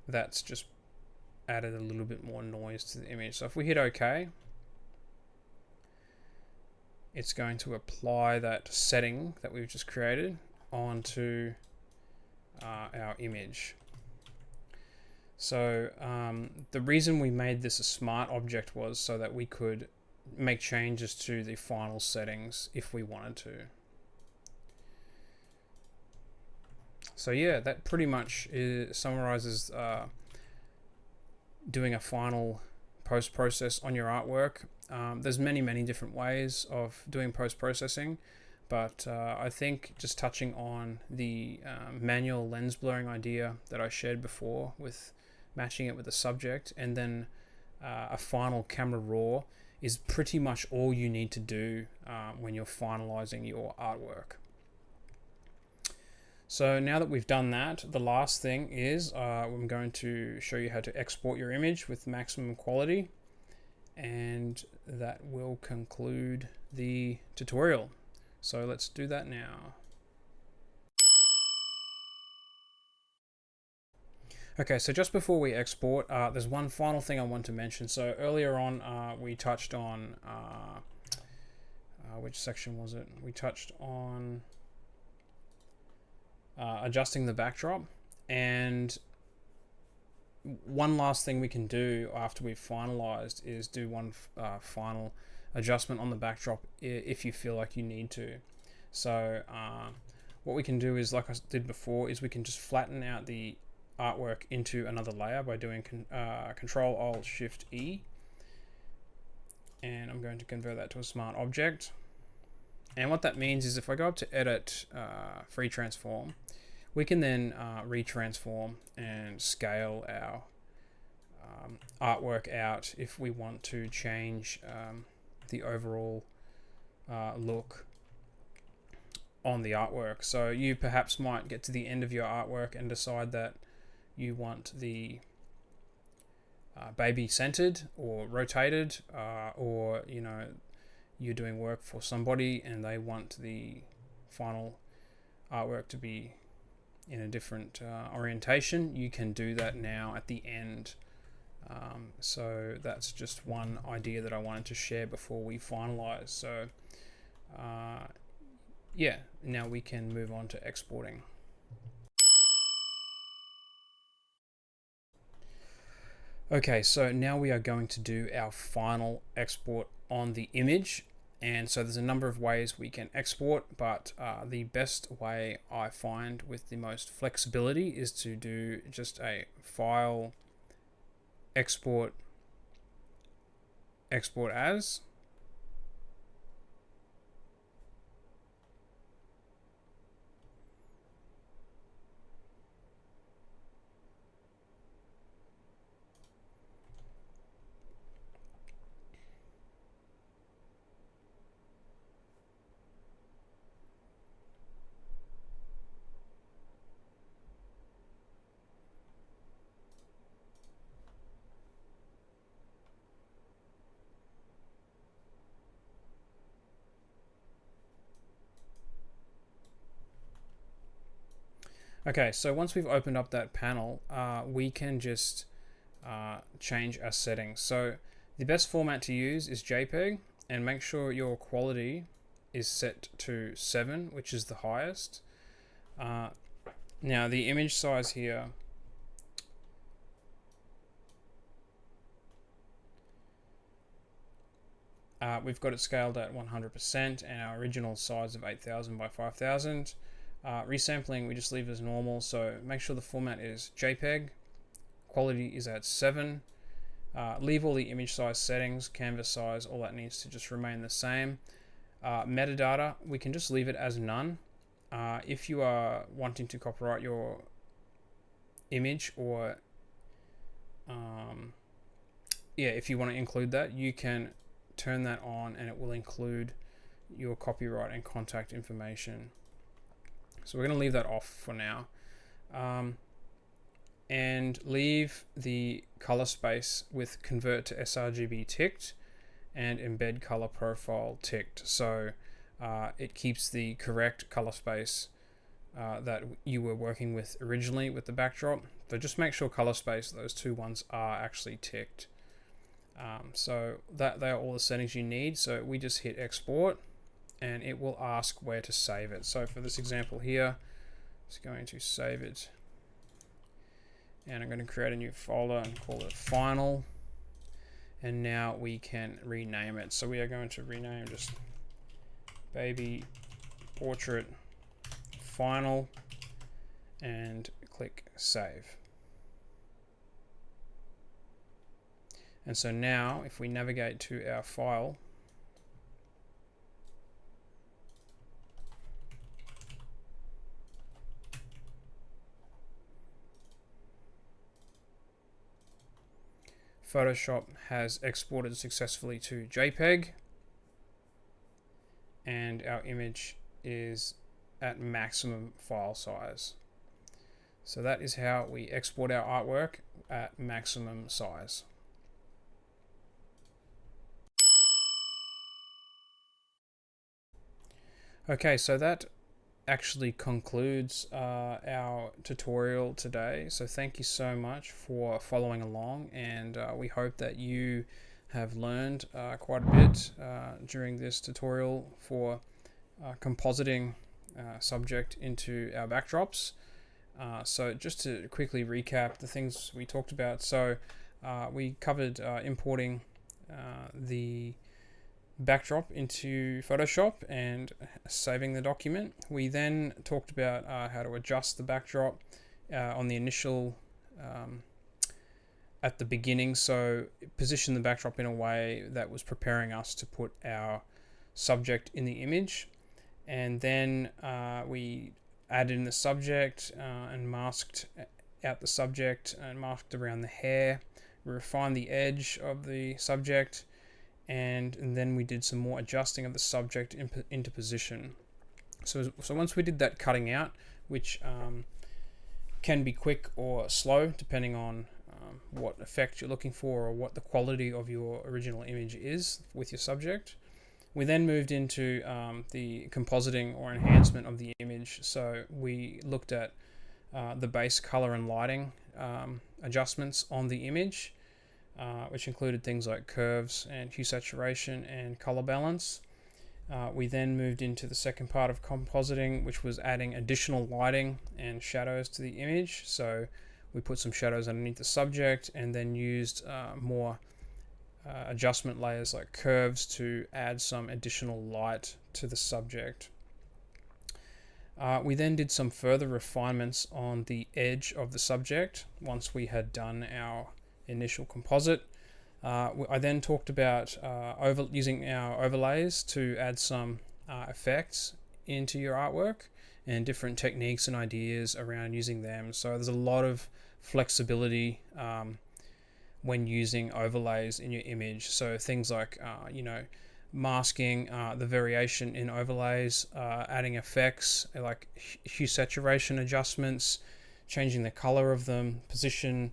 that's just added a little bit more noise to the image. So if we hit OK, it's going to apply that setting that we've just created onto our image. So the reason we made this a smart object was so that we could make changes to the final settings if we wanted to. So yeah, that pretty much summarizes doing a final post-process on your artwork. There's many different ways of doing post-processing, but I think just touching on the manual lens blurring idea that I shared before, with matching it with the subject, and then a final camera raw is pretty much all you need to do when you're finalizing your artwork. So now that we've done that, the last thing is I'm going to show you how to export your image with maximum quality, and that will conclude the tutorial. So let's do that now. Okay, so just before we export, there's one final thing I want to mention. So earlier on, we touched on, which section was it? We touched on adjusting the backdrop, and one last thing we can do after we've finalized is do one final adjustment on the backdrop if you feel like you need to. So what we can do is, like I did before, is we can just flatten out the artwork into another layer by doing Control Alt Shift E, and I'm going to convert that to a smart object. And what that means is if I go up to Edit, Free Transform, we can then retransform and scale our artwork out if we want to change the overall look on the artwork. So you perhaps might get to the end of your artwork and decide that you want the baby centered or rotated, or you know, you're doing work for somebody and they want the final artwork to be in a different orientation. You can do that now at the end. So that's just one idea that I wanted to share before we finalize. So yeah, now we can move on to exporting. Okay, so now we are going to do our final export on the image. And so there's a number of ways we can export, but the best way I find with the most flexibility is to do just a file export as. Okay, so once we've opened up that panel, we can just change our settings. So the best format to use is JPEG, and make sure your quality is set to 7, which is the highest. Now the image size here, we've got it scaled at 100%, and our original size of 8000 by 5000. Resampling we just leave as normal, so make sure the format is JPEG, quality is at 7, leave all the image size settings, canvas size, all that needs to just remain the same. Metadata, we can just leave it as none. If you are wanting to copyright your image, or if you want to include that, you can turn that on and it will include your copyright and contact information. So we're going to leave that off for now, and leave the color space with convert to sRGB ticked, and embed color profile ticked. So it keeps the correct color space that you were working with originally with the backdrop. So just make sure color space, those two ones, are actually ticked. So that they are all the settings you need. So we just hit export and it will ask where to save it. So for this example here, it's going to save it, and I'm going to create a new folder and call it final, and now we can rename it. So we are going to rename just baby portrait final and click save. And so now if we navigate to our file, Photoshop has exported successfully to JPEG, and our image is at maximum file size. So that is how we export our artwork at maximum size. Okay, so that actually concludes our tutorial today. So thank you so much for following along, and we hope that you have learned quite a bit during this tutorial for compositing subject into our backdrops. So just to quickly recap the things we talked about. So we covered importing the backdrop into Photoshop and saving the document. We then talked about how to adjust the backdrop on the initial at the beginning, so position the backdrop in a way that was preparing us to put our subject in the image. And then we added in the subject and masked out the subject and masked around the hair. We refined the edge of the subject, and then we did some more adjusting of the subject into position. So once we did that cutting out, which can be quick or slow depending on what effect you're looking for or what the quality of your original image is with your subject, we then moved into the compositing or enhancement of the image. So we looked at the base color and lighting adjustments on the image, which included things like curves and hue saturation and color balance. We then moved into the second part of compositing, which was adding additional lighting and shadows to the image. So we put some shadows underneath the subject and then used more adjustment layers like curves to add some additional light to the subject. We then did some further refinements on the edge of the subject once we had done our initial composite. I then talked about using our overlays to add some effects into your artwork and different techniques and ideas around using them. So there's a lot of flexibility when using overlays in your image. So things like masking, the variation in overlays, adding effects like hue saturation adjustments, changing the color of them, position,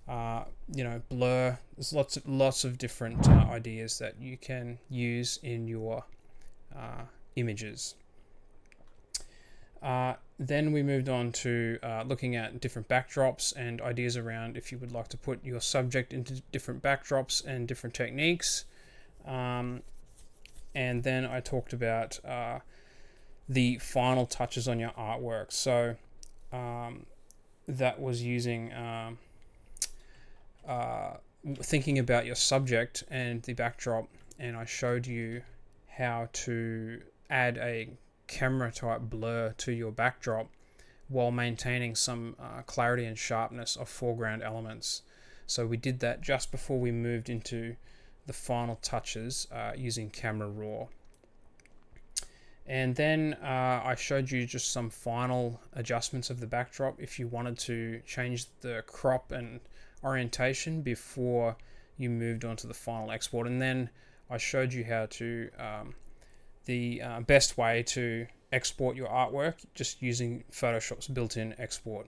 blur. There's lots of different ideas that you can use in your images. Then we moved on to looking at different backdrops and ideas around if you would like to put your subject into different backdrops and different techniques. And then I talked about the final touches on your artwork. So that was using thinking about your subject and the backdrop, and I showed you how to add a camera type blur to your backdrop while maintaining some clarity and sharpness of foreground elements. So we did that just before we moved into the final touches using Camera Raw. And then I showed you just some final adjustments of the backdrop if you wanted to change the crop and orientation before you moved on to the final export. And then I showed you how to the best way to export your artwork just using Photoshop's built-in export.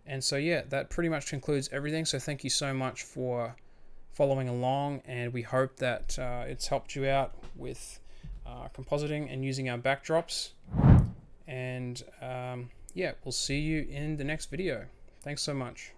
And so yeah, that pretty much concludes everything. So thank you so much for following along, and we hope that it's helped you out with compositing and using our backdrops. And yeah, we'll see you in the next video. Thanks so much.